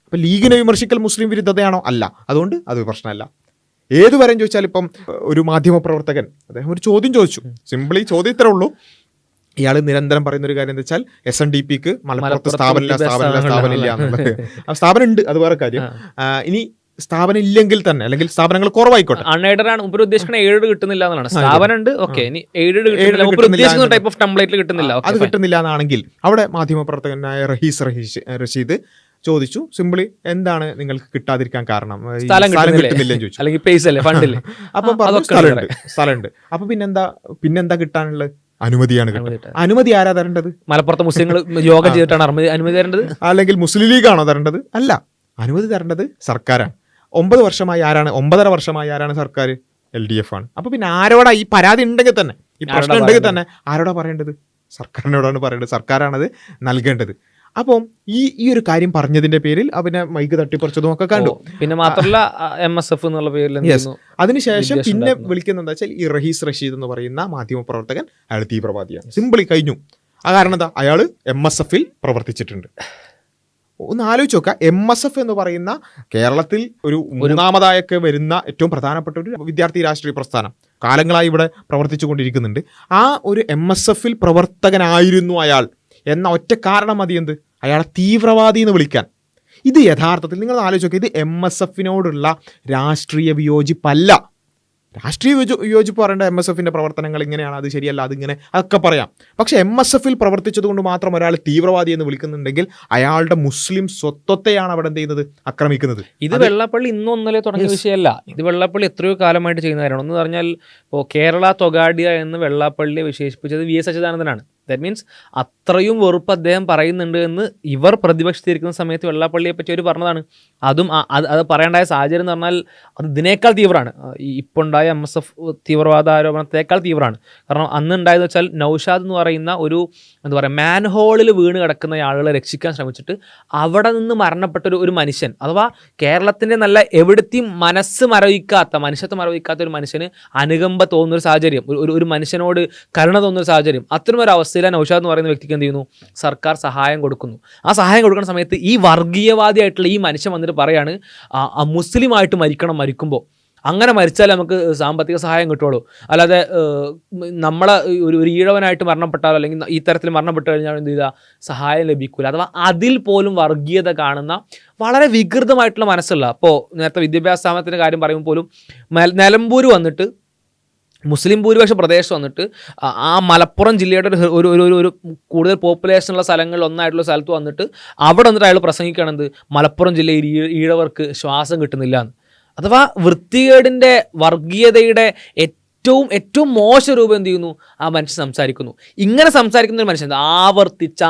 അപ്പം ലീഗിനെ വിമർശിക്കൽ മുസ്ലിം വിരുദ്ധതയാണോ? അല്ല. അതുകൊണ്ട് അത് പ്രശ്നമല്ല. ഏതുവരെ ചോദിച്ചാൽ, ഇപ്പം ഒരു മാധ്യമപ്രവർത്തകൻ അദ്ദേഹം ഒരു ചോദ്യം ചോദിച്ചു, സിംപിളി ചോദ്യം ഇത്രേ ഉള്ളൂ. ഇയാൾ നിരന്തരം പറയുന്ന ഒരു കാര്യം എന്താ വെച്ചാൽ, SNDPക്ക് മലപ്പുറത്ത് സ്ഥാപനമില്ല എന്നുള്ളത്. സ്ഥാപനം ഉണ്ട്, അത് വേറെ കാര്യം. ഇനി സ്ഥാപനം ഇല്ലെങ്കിൽ തന്നെ, അല്ലെങ്കിൽ സ്ഥാപനങ്ങൾ കുറവായിക്കോട്ടെ, അൺഎയ്ഡഡ് ഉദ്ദേശിക്കുന്ന എയ്ഡ് കിട്ടുന്നില്ല എന്നാണ്. സ്ഥാപനം ഉണ്ട്, ഓക്കെ, ഇനി എയ്ഡഡ് ടൈപ്പ് ഓഫ് ടെംപ്ലേറ്റിൽ കിട്ടുന്നില്ല, അത് കിട്ടുന്നില്ല എന്നാണെങ്കിൽ അവിടെ മാധ്യമപ്രവർത്തകനായ റഷീദ് ചോദിച്ചു, സിംപിളി എന്താണ് നിങ്ങൾക്ക് കിട്ടാതിരിക്കാൻ കാരണം? സ്ഥലം കിട്ടുന്നില്ലെന്ന് ചോദിച്ചു, അല്ലെങ്കിൽ പൈസ അല്ലേ, ഫണ്ടില്ലേ? അപ്പം സ്ഥലമുണ്ട്. അപ്പൊ പിന്നെന്താ കിട്ടാനുള്ളത്? അനുമതിയാണ് കിട്ടുന്നത്. അനുമതി ആരാ തരേണ്ടത്? മലപ്പുറത്തെ മുസ്ലിങ്ങൾ യോഗം ചെയ്തിട്ടാണ് അനുമതി തരേണ്ടത്, അല്ലെങ്കിൽ മുസ്ലിം ലീഗാണോ തരേണ്ടത്? അല്ല, അനുമതി തരേണ്ടത് സർക്കാരാണ്. 9 വർഷമായി ആരാണ്? 9.5 വർഷമായി ആരാണ് സർക്കാർ? LDF ആണ്. അപ്പൊ പിന്നെ ആരോടാ ഈ പരാതി ഉണ്ടെങ്കിൽ തന്നെ, ഈ പ്രശ്നം ഉണ്ടെങ്കിൽ തന്നെ ആരോടാ പറയേണ്ടത്? സർക്കാരിനോടാണ് പറയേണ്ടത്, സർക്കാരാണത് നൽകേണ്ടത്. അപ്പം ഈ ഒരു കാര്യം പറഞ്ഞതിന്റെ പേരിൽ അവനെ മൈക്ക് തട്ടിപ്പറിച്ചതും ഒക്കെ കണ്ടു. പിന്നെ മാത്രമല്ല MSF എന്നുള്ള പേരിൽ അതിനുശേഷം പിന്നെ വിളിക്കുന്നത് എന്താ വെച്ചാൽ, ഈ റഷീദ് എന്ന് പറയുന്ന മാധ്യമപ്രവർത്തകൻ അയാൾ തീവ്രവാദിയാണ്. സിംപിളി കഴിഞ്ഞു. ആ കാരണം എന്താ, അയാൾ MSFൽ പ്രവർത്തിച്ചിട്ടുണ്ട്. ഒന്ന് ആലോചിച്ച് നോക്കുക, MSF എന്ന് പറയുന്ന കേരളത്തിൽ ഒരു മൂന്നാമതായൊക്കെ വരുന്ന ഏറ്റവും പ്രധാനപ്പെട്ട ഒരു വിദ്യാർത്ഥി രാഷ്ട്രീയ പ്രസ്ഥാനം കാലങ്ങളായി ഇവിടെ പ്രവർത്തിച്ചു കൊണ്ടിരിക്കുന്നുണ്ട്. ആ ഒരു MSFൽ പ്രവർത്തകനായിരുന്നു അയാൾ എന്ന ഒറ്റ കാരണം മതി എന്ത്, അയാളെ തീവ്രവാദി എന്ന് വിളിക്കാൻ. ഇത് യഥാർത്ഥത്തിൽ നിങ്ങൾ ആലോചിച്ച് നോക്കുക, ഇത് MSFനോടുള്ള രാഷ്ട്രീയ വിയോജിപ്പല്ല. രാഷ്ട്രീയ വിയോജിപ്പ് പറയേണ്ട MSFന്റെ പ്രവർത്തനങ്ങൾ ഇങ്ങനെയാണ്, അത് ശരിയല്ല, അതിങ്ങനെ അതൊക്കെ പറയാം. പക്ഷെ MSFൽ പ്രവർത്തിച്ചതുകൊണ്ട് മാത്രം ഒരാൾ തീവ്രവാദി എന്ന് വിളിക്കുന്നുണ്ടെങ്കിൽ അയാളുടെ മുസ്ലിം സ്വത്വത്തെയാണ് അവിടെ എന്ത് ചെയ്യുന്നത്, ആക്രമിക്കുന്നത്. ഇത് വെള്ളാപ്പള്ളി ഇന്നും ഒന്നല്ലേ തുടങ്ങിയ വിഷയമല്ല. ഇത് വെള്ളാപ്പള്ളി എത്രയോ കാലമായിട്ട് ചെയ്യുന്ന കാര്യമാണ്. ഒന്ന് പറഞ്ഞാൽ, ഇപ്പോൾ കേരള തൊഗാഡിയ എന്ന് വെള്ളാപ്പള്ളിയെ വിശേഷിപ്പിച്ചത് VS അച്യുതാനന്ദനാണ്. ദാറ്റ് മീൻസ് അത്രയും വെറുപ്പ് അദ്ദേഹം പറയുന്നുണ്ട് എന്ന് ഇവർ പ്രതിപക്ഷത്തിരിക്കുന്ന സമയത്ത് വെള്ളാപ്പള്ളിയെ പറ്റി അവർ പറഞ്ഞതാണ്. അതും അത് പറയേണ്ടായ സാഹചര്യം എന്ന് പറഞ്ഞാൽ അത് ഇതിനേക്കാൾ തീവ്രമാണ്. ഇപ്പോൾ ഉണ്ടായ MSF തീവ്രവാദ ആരോപണത്തേക്കാൾ തീവ്രമാണ്. കാരണം അന്ന് ഉണ്ടായതെന്ന് വെച്ചാൽ, നൗഷാദ് എന്ന് പറയുന്ന ഒരു എന്താ പറയുക, മാൻഹോളിൽ വീണ് കിടക്കുന്ന ആളുകളെ രക്ഷിക്കാൻ ശ്രമിച്ചിട്ട് അവിടെ നിന്ന് മരണപ്പെട്ട ഒരു മനുഷ്യൻ, അഥവാ കേരളത്തിൻ്റെ നല്ല എവിടത്തെയും മനുഷ്യത്വം മരവിക്കാത്ത ഒരു മനുഷ്യന് അനുകമ്പ തോന്നുന്നൊരു സാഹചര്യം, ഒരു മനുഷ്യനോട് കരുണ തോന്നുന്നൊരു സാഹചര്യം, അത്തരമൊരു അവസ്ഥയിൽ നൗഷാദ് എന്ന് പറയുന്ന വ്യക്തിക്ക് എന്ത് ചെയ്യുന്നു, സർക്കാർ സഹായം കൊടുക്കുന്നു. ആ സഹായം കൊടുക്കുന്ന സമയത്ത് ഈ വർഗീയവാദിയായിട്ടുള്ള ഈ മനുഷ്യൻ വന്നിട്ട് പറയാണ്, മുസ്ലിമായിട്ട് മരിക്കുമ്പോൾ അങ്ങനെ മരിച്ചാൽ നമുക്ക് സാമ്പത്തിക സഹായം കിട്ടുള്ളൂ, അല്ലാതെ നമ്മളെ ഒരു ഈഴവനായിട്ട് മരണപ്പെട്ടാലോ അല്ലെങ്കിൽ ഈ തരത്തിൽ മരണപ്പെട്ടു കഴിഞ്ഞാൽ എന്ത് ചെയ്താൽ സഹായം ലഭിക്കില്ല. അഥവാ അതിൽ പോലും വർഗീയത കാണുന്ന വളരെ വികൃതമായിട്ടുള്ള മനസ്സുള്ള, അപ്പോൾ നേരത്തെ വിദ്യാഭ്യാസ സ്ഥാപനത്തിൻ്റെ കാര്യം പറയുമ്പോൾ പോലും നിലമ്പൂർ വന്നിട്ട്, മുസ്ലിം ഭൂരിപക്ഷ പ്രദേശം വന്നിട്ട് ആ മലപ്പുറം ജില്ലയുടെ ഒരു കൂടുതൽ പോപ്പുലേഷനുള്ള സ്ഥലങ്ങളിൽ ഒന്നായിട്ടുള്ള സ്ഥലത്ത് വന്നിട്ട് അവിടെ വന്നിട്ട് അയാൾ പ്രസംഗിക്കുകയാണെന്ത്, മലപ്പുറം ജില്ലയിൽ ഈഴവർക്ക് ശ്വാസം കിട്ടുന്നില്ല എന്ന്. അഥവാ വൃത്തികേടിൻ്റെ, വർഗീയതയുടെ ഏറ്റവും മോശം രൂപം എന്ത് ചെയ്യുന്നു, ആ മനുഷ്യൻ സംസാരിക്കുന്നു. ഇങ്ങനെ സംസാരിക്കുന്ന ഒരു മനുഷ്യൻ, ആവർത്തിച്ച്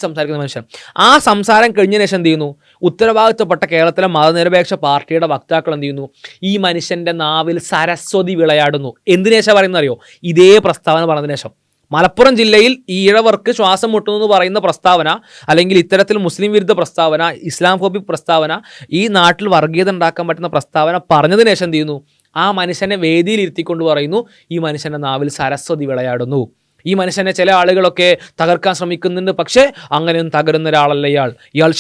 സംസാരിക്കുന്ന മനുഷ്യൻ, ആ സംസാരം കഴിഞ്ഞതിന് ശേഷം എന്ത് ചെയ്യുന്നു, ഉത്തരവാദിത്തപ്പെട്ട കേരളത്തിലെ മതനിരപേക്ഷ പാർട്ടിയുടെ വക്താക്കൾ എന്ത് ചെയ്യുന്നു, ഈ മനുഷ്യൻ്റെ നാവിൽ സരസ്വതി വിളയാടുന്നു. എന്തിനു ശേഷം പറയുന്നത് അറിയോ, ഇതേ പ്രസ്താവന പറഞ്ഞതിന് ശേഷം. മലപ്പുറം ജില്ലയിൽ ഈഴവർക്ക് ശ്വാസം മുട്ടുന്നു എന്ന് പറയുന്ന പ്രസ്താവന, അല്ലെങ്കിൽ ഇത്തരത്തിൽ മുസ്ലിം വിരുദ്ധ പ്രസ്താവന, ഇസ്ലാംഫോബിക് പ്രസ്താവന, ഈ നാട്ടിൽ വർഗീയത ഉണ്ടാക്കാൻ പറ്റുന്ന പ്രസ്താവന പറഞ്ഞതിന് ശേഷം എന്ത് ചെയ്യുന്നു? ആ മനുഷ്യനെ വേദിയിൽ ഇരുത്തിക്കൊണ്ട് പറയുന്നു, ഈ മനുഷ്യൻ്റെ നാവിൽ സരസ്വതി വിളയാടുന്നു, ഈ മനുഷ്യനെ ചില ആളുകളൊക്കെ തകർക്കാൻ ശ്രമിക്കുന്നുണ്ട്, പക്ഷേ അങ്ങനെയൊന്നും തകരുന്ന ഒരാളല്ല ഇയാൾ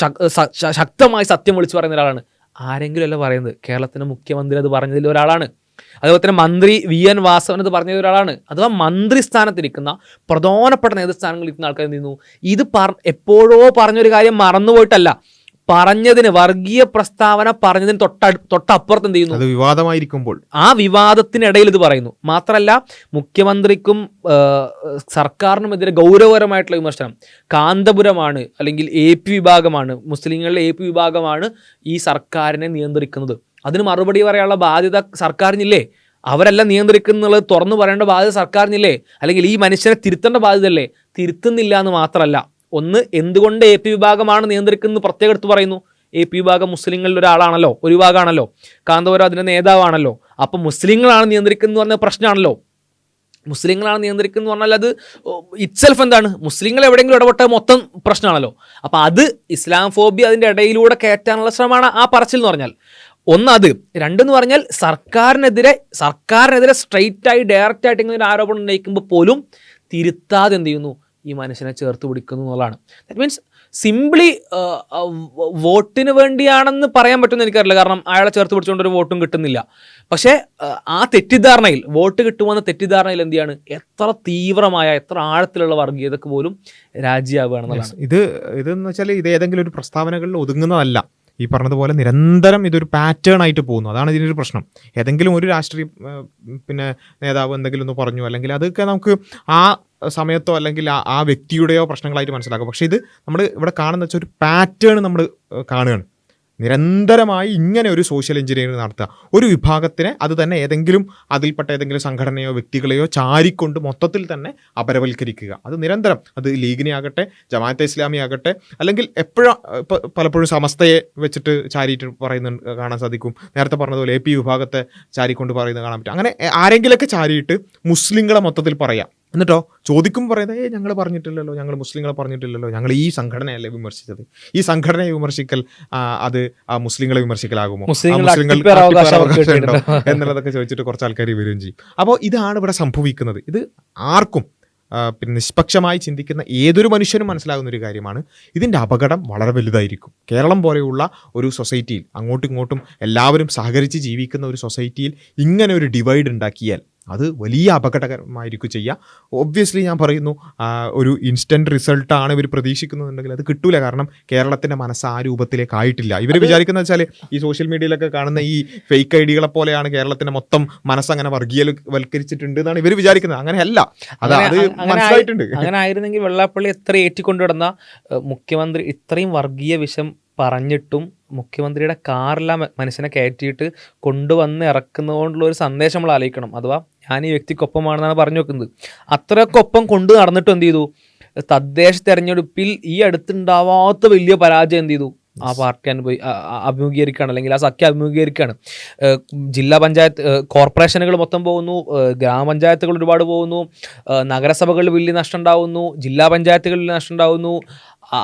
ശക്തമായി സത്യം വിളിച്ചു പറയുന്ന ഒരാളാണ്. ആരെങ്കിലും അല്ല പറയുന്നത്, കേരളത്തിൻ്റെ മുഖ്യമന്ത്രി അത് പറഞ്ഞതിൽ ഒരാളാണ്. അതുപോലെ തന്നെ മന്ത്രി VN വാസവൻ അത് പറഞ്ഞതിൽ ഒരാളാണ്. അഥവാ മന്ത്രി സ്ഥാനത്തിരിക്കുന്ന പ്രധാനപ്പെട്ട നേതൃസ്ഥാനങ്ങളിൽ ഇരിക്കുന്ന ആൾക്കാർ എന്ത് ചെയ്യുന്നു? ഇത് എപ്പോഴോ പറഞ്ഞൊരു കാര്യം മറന്നുപോയിട്ടല്ല, പറഞ്ഞതിന്, വർഗീയ പ്രസ്താവന പറഞ്ഞതിന് തൊട്ടപ്പുറത്ത് എന്ത് ചെയ്യുന്നു? അത് വിവാദമായിരിക്കുമ്പോൾ ആ വിവാദത്തിനിടയിൽ ഇത് പറയുന്നു. മാത്രമല്ല, മുഖ്യമന്ത്രിക്കും സർക്കാരിനുമെതിരെ ഗൗരവകരമായിട്ടുള്ള വിമർശനം. കാന്തപുരമാണ്, അല്ലെങ്കിൽ AP വിഭാഗമാണ്, മുസ്ലിങ്ങളുടെ AP വിഭാഗമാണ് ഈ സർക്കാരിനെ നിയന്ത്രിക്കുന്നത്. അതിന് മറുപടി പറയാനുള്ള ബാധ്യത സർക്കാരിനില്ലേ? അവരെല്ലാം നിയന്ത്രിക്കുന്നുള്ളത് തുറന്നു പറയേണ്ട ബാധ്യത സർക്കാരിനില്ലേ? അല്ലെങ്കിൽ ഈ മനുഷ്യനെ തിരുത്തേണ്ട ബാധ്യതയല്ലേ? തിരുത്തുന്നില്ല എന്ന് മാത്രമല്ല, ഒന്ന്, എന്തുകൊണ്ട് AP വിഭാഗമാണ് നിയന്ത്രിക്കുന്നത് പ്രത്യേകം എടുത്ത് പറയുന്നു. AP വിഭാഗം മുസ്ലിങ്ങളിൽ ഒരാളാണല്ലോ, ഒരു വിഭാഗമാണല്ലോ. കാന്തപുരം അതിൻ്റെ നേതാവാണല്ലോ. അപ്പം മുസ്ലിങ്ങളാണ് നിയന്ത്രിക്കുന്നത് പറഞ്ഞ പ്രശ്നമാണല്ലോ. മുസ്ലിങ്ങളാണ് നിയന്ത്രിക്കുന്നത് പറഞ്ഞാൽ അത് ഇറ്റ്സെൽഫ് എന്താണ്? മുസ്ലിങ്ങൾ എവിടെയെങ്കിലും ഇടപെട്ട മൊത്തം പ്രശ്നമാണല്ലോ. അപ്പം അത് ഇസ്ലാം ഫോബി അതിൻ്റെ ഇടയിലൂടെ കയറ്റാനുള്ള ശ്രമമാണ് ആ പറച്ചിൽ എന്ന് പറഞ്ഞാൽ. ഒന്ന് അത്. രണ്ടെന്ന് പറഞ്ഞാൽ സർക്കാരിനെതിരെ സ്ട്രെയിറ്റായി ഡയറക്റ്റായിട്ട് ഇങ്ങനെ ഒരു ആരോപണം ഉന്നയിക്കുമ്പോൾ പോലും തിരുത്താതെ എന്ത് ചെയ്യുന്നു? ഈ മനുഷ്യനെ ചേർത്ത് പിടിക്കുന്നു എന്നുള്ളതാണ്. ദാറ്റ് മീൻസ് സിംപ്ലി വോട്ടിന് വേണ്ടിയാണെന്ന് പറയാൻ പറ്റുമെന്ന് എനിക്കറിയില്ല, കാരണം അയാളെ ചേർത്ത് പിടിച്ചുകൊണ്ട് ഒരു വോട്ടും കിട്ടുന്നില്ല. പക്ഷേ ആ തെറ്റിദ്ധാരണയിൽ, വോട്ട് കിട്ടുമെന്ന തെറ്റിദ്ധാരണയിൽ എന്ത് ചെയ്യാണ്? എത്ര തീവ്രമായ, എത്ര ആഴത്തിലുള്ള വർഗീയതക്ക് പോലും രാജിയാവുകയാണെന്നുള്ളതാണ്. ഇതെന്ന് വെച്ചാൽ ഇത് ഏതെങ്കിലും ഒരു പ്രസ്താവനകളിൽ ഒതുങ്ങുന്നതല്ല. ഈ പറഞ്ഞതുപോലെ നിരന്തരം ഇതൊരു പാറ്റേൺ ആയിട്ട് പോകുന്നു. അതാണ് ഇതിനൊരു പ്രശ്നം. ഏതെങ്കിലും ഒരു രാഷ്ട്രീയ നേതാവ് എന്തെങ്കിലും ഒന്ന് പറഞ്ഞു, അല്ലെങ്കിൽ അതൊക്കെ നമുക്ക് ആ സമയത്തോ അല്ലെങ്കിൽ ആ വ്യക്തിയുടെയോ പ്രശ്നങ്ങളായിട്ട് മനസ്സിലാക്കും. പക്ഷേ ഇത് നമ്മൾ ഇവിടെ കാണുന്ന വെച്ചാൽ ഒരു പാറ്റേൺ നമ്മൾ കാണുകയാണ്. നിരന്തരമായി ഇങ്ങനെ ഒരു സോഷ്യൽ എഞ്ചിനീയറിംഗ് നടത്തുക, ഒരു വിഭാഗത്തിനെ അത് തന്നെ ഏതെങ്കിലും അതിൽപ്പെട്ട ഏതെങ്കിലും സംഘടനയോ വ്യക്തികളെയോ ചാരിക്കൊണ്ട് മൊത്തത്തിൽ തന്നെ അപരവൽക്കരിക്കുക. അത് നിരന്തരം, അത് ലീഗിനെ ആകട്ടെ, ജമാഅത്തെ ഇസ്ലാമി ആകട്ടെ, അല്ലെങ്കിൽ പലപ്പോഴും സമസ്തയെ വെച്ചിട്ട് ചാരിയിട്ട് പറയുന്നത് കാണാൻ സാധിക്കും. നേരത്തെ പറഞ്ഞതുപോലെ AP വിഭാഗത്തെ ചാരിക്കൊണ്ട് പറയുന്നത് കാണാൻ പറ്റും. അങ്ങനെ ആരെങ്കിലൊക്കെ ചാരിയിട്ട് മുസ്ലിങ്ങളെ മൊത്തത്തിൽ പറയാം. എന്നിട്ടോ ചോദിക്കുമ്പോൾ പറയുന്നത്, ഞങ്ങൾ പറഞ്ഞിട്ടില്ലല്ലോ, ഞങ്ങൾ മുസ്ലിങ്ങളെ പറഞ്ഞിട്ടില്ലല്ലോ, ഞങ്ങൾ ഈ സംഘടനയല്ലേ വിമർശിച്ചത്. ഈ സംഘടനയെ വിമർശിക്കൽ അത് ആ മുസ്ലിങ്ങളെ വിമർശിക്കലാകുമോ, എന്നുള്ളതൊക്കെ ചോദിച്ചിട്ട് കുറച്ച് ആൾക്കാർ വരികയും ചെയ്യും. അപ്പോൾ ഇതാണ് ഇവിടെ സംഭവിക്കുന്നത്. ഇത് ആർക്കും പിന്നെ നിഷ്പക്ഷമായി ചിന്തിക്കുന്ന ഏതൊരു മനുഷ്യനും മനസ്സിലാകുന്ന ഒരു കാര്യമാണ്. ഇതിൻ്റെ അപകടം വളരെ വലുതായിരിക്കും. കേരളം പോലെയുള്ള ഒരു സൊസൈറ്റിയിൽ, അങ്ങോട്ടും ഇങ്ങോട്ടും എല്ലാവരും സഹകരിച്ച് ജീവിക്കുന്ന ഒരു സൊസൈറ്റിയിൽ ഇങ്ങനെ ഒരു ഡിവൈഡ് ഉണ്ടാക്കിയാൽ അത് വലിയ അപകടകരമായിരിക്കും ചെയ്യുക. ഒബ്വിയസ്ലി ഞാൻ പറയുന്നു, ഒരു ഇൻസ്റ്റൻറ്റ് റിസൾട്ടാണ് ഇവർ പ്രതീക്ഷിക്കുന്നുണ്ടെങ്കിൽ അത് കിട്ടൂല. കാരണം കേരളത്തിൻ്റെ മനസ്സ് ആ രൂപത്തിലേക്കായിട്ടില്ല. ഇവർ വിചാരിക്കുന്നത് വെച്ചാൽ ഈ സോഷ്യൽ മീഡിയയിലൊക്കെ കാണുന്ന ഈ ഫേക്ക് ഐഡികളെ പോലെയാണ് കേരളത്തിൻ്റെ മൊത്തം മനസ്സങ്ങനെ വർഗീയവൽക്കരിച്ചിട്ടുണ്ട് എന്നാണ് ഇവർ വിചാരിക്കുന്നത്. അങ്ങനെയല്ല, അത് മനസ്സിലായിട്ടുണ്ട്. അങ്ങനെ ആയിരുന്നെങ്കിൽ വെള്ളാപ്പള്ളി എത്ര ഏറ്റിക്കൊണ്ടുവരുന്ന മുഖ്യമന്ത്രി ഇത്രയും വർഗീയ വിഷം പറഞ്ഞിട്ടും മുഖ്യമന്ത്രിയുടെ കാറിലാണ് മനുഷ്യനെ കയറ്റിയിട്ട് കൊണ്ടുവന്ന് ഇറക്കുന്നതുകൊണ്ടുള്ള ഒരു സന്ദേശം നമ്മൾ ആലോചിക്കണം. അഥവാ ഞാൻ ഈ വ്യക്തിക്കൊപ്പമാണെന്നാണ് പറഞ്ഞു വെക്കുന്നത്. അത്രയൊക്കെ ഒപ്പം കൊണ്ടു നടന്നിട്ടും എന്ത് ചെയ്തു? തദ്ദേശ തെരഞ്ഞെടുപ്പിൽ ഈ അടുത്തുണ്ടാവാത്ത വലിയ പരാജയം എന്ത് ചെയ്തു? ആ പാർട്ടി അഭിമുഖീകരിക്കുകയാണ്, അല്ലെങ്കിൽ ആ സഖ്യം അഭിമുഖീകരിക്കുകയാണ്. ജില്ലാ പഞ്ചായത്ത് കോർപ്പറേഷനുകൾ മൊത്തം പോകുന്നു, ഗ്രാമപഞ്ചായത്തുകൾ ഒരുപാട് പോകുന്നു, നഗരസഭകളിൽ വലിയ നഷ്ടം ഉണ്ടാവുന്നു, ജില്ലാ പഞ്ചായത്തുകളിൽ നഷ്ടം ഉണ്ടാവുന്നു.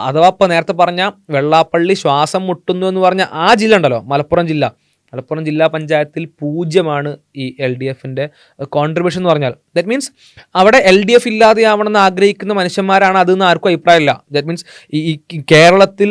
അഥവാ ഇപ്പോൾ നേരത്തെ പറഞ്ഞ വെള്ളാപ്പള്ളി ശ്വാസം മുട്ടുന്നു എന്ന് പറഞ്ഞ ആ ജില്ല ഉണ്ടല്ലോ, മലപ്പുറം ജില്ലാ പഞ്ചായത്തിൽ 0 ഈ LDFൻ്റെ കോൺട്രിബ്യൂഷൻ എന്ന് പറഞ്ഞാൽ. ദാറ്റ് മീൻസ് അവിടെ LDF ഇല്ലാതെയാവണമെന്ന് ആഗ്രഹിക്കുന്ന മനുഷ്യന്മാരാണ് അതെന്ന് ആർക്കും അഭിപ്രായമില്ല. ദാറ്റ് മീൻസ് ഈ കേരളത്തിൽ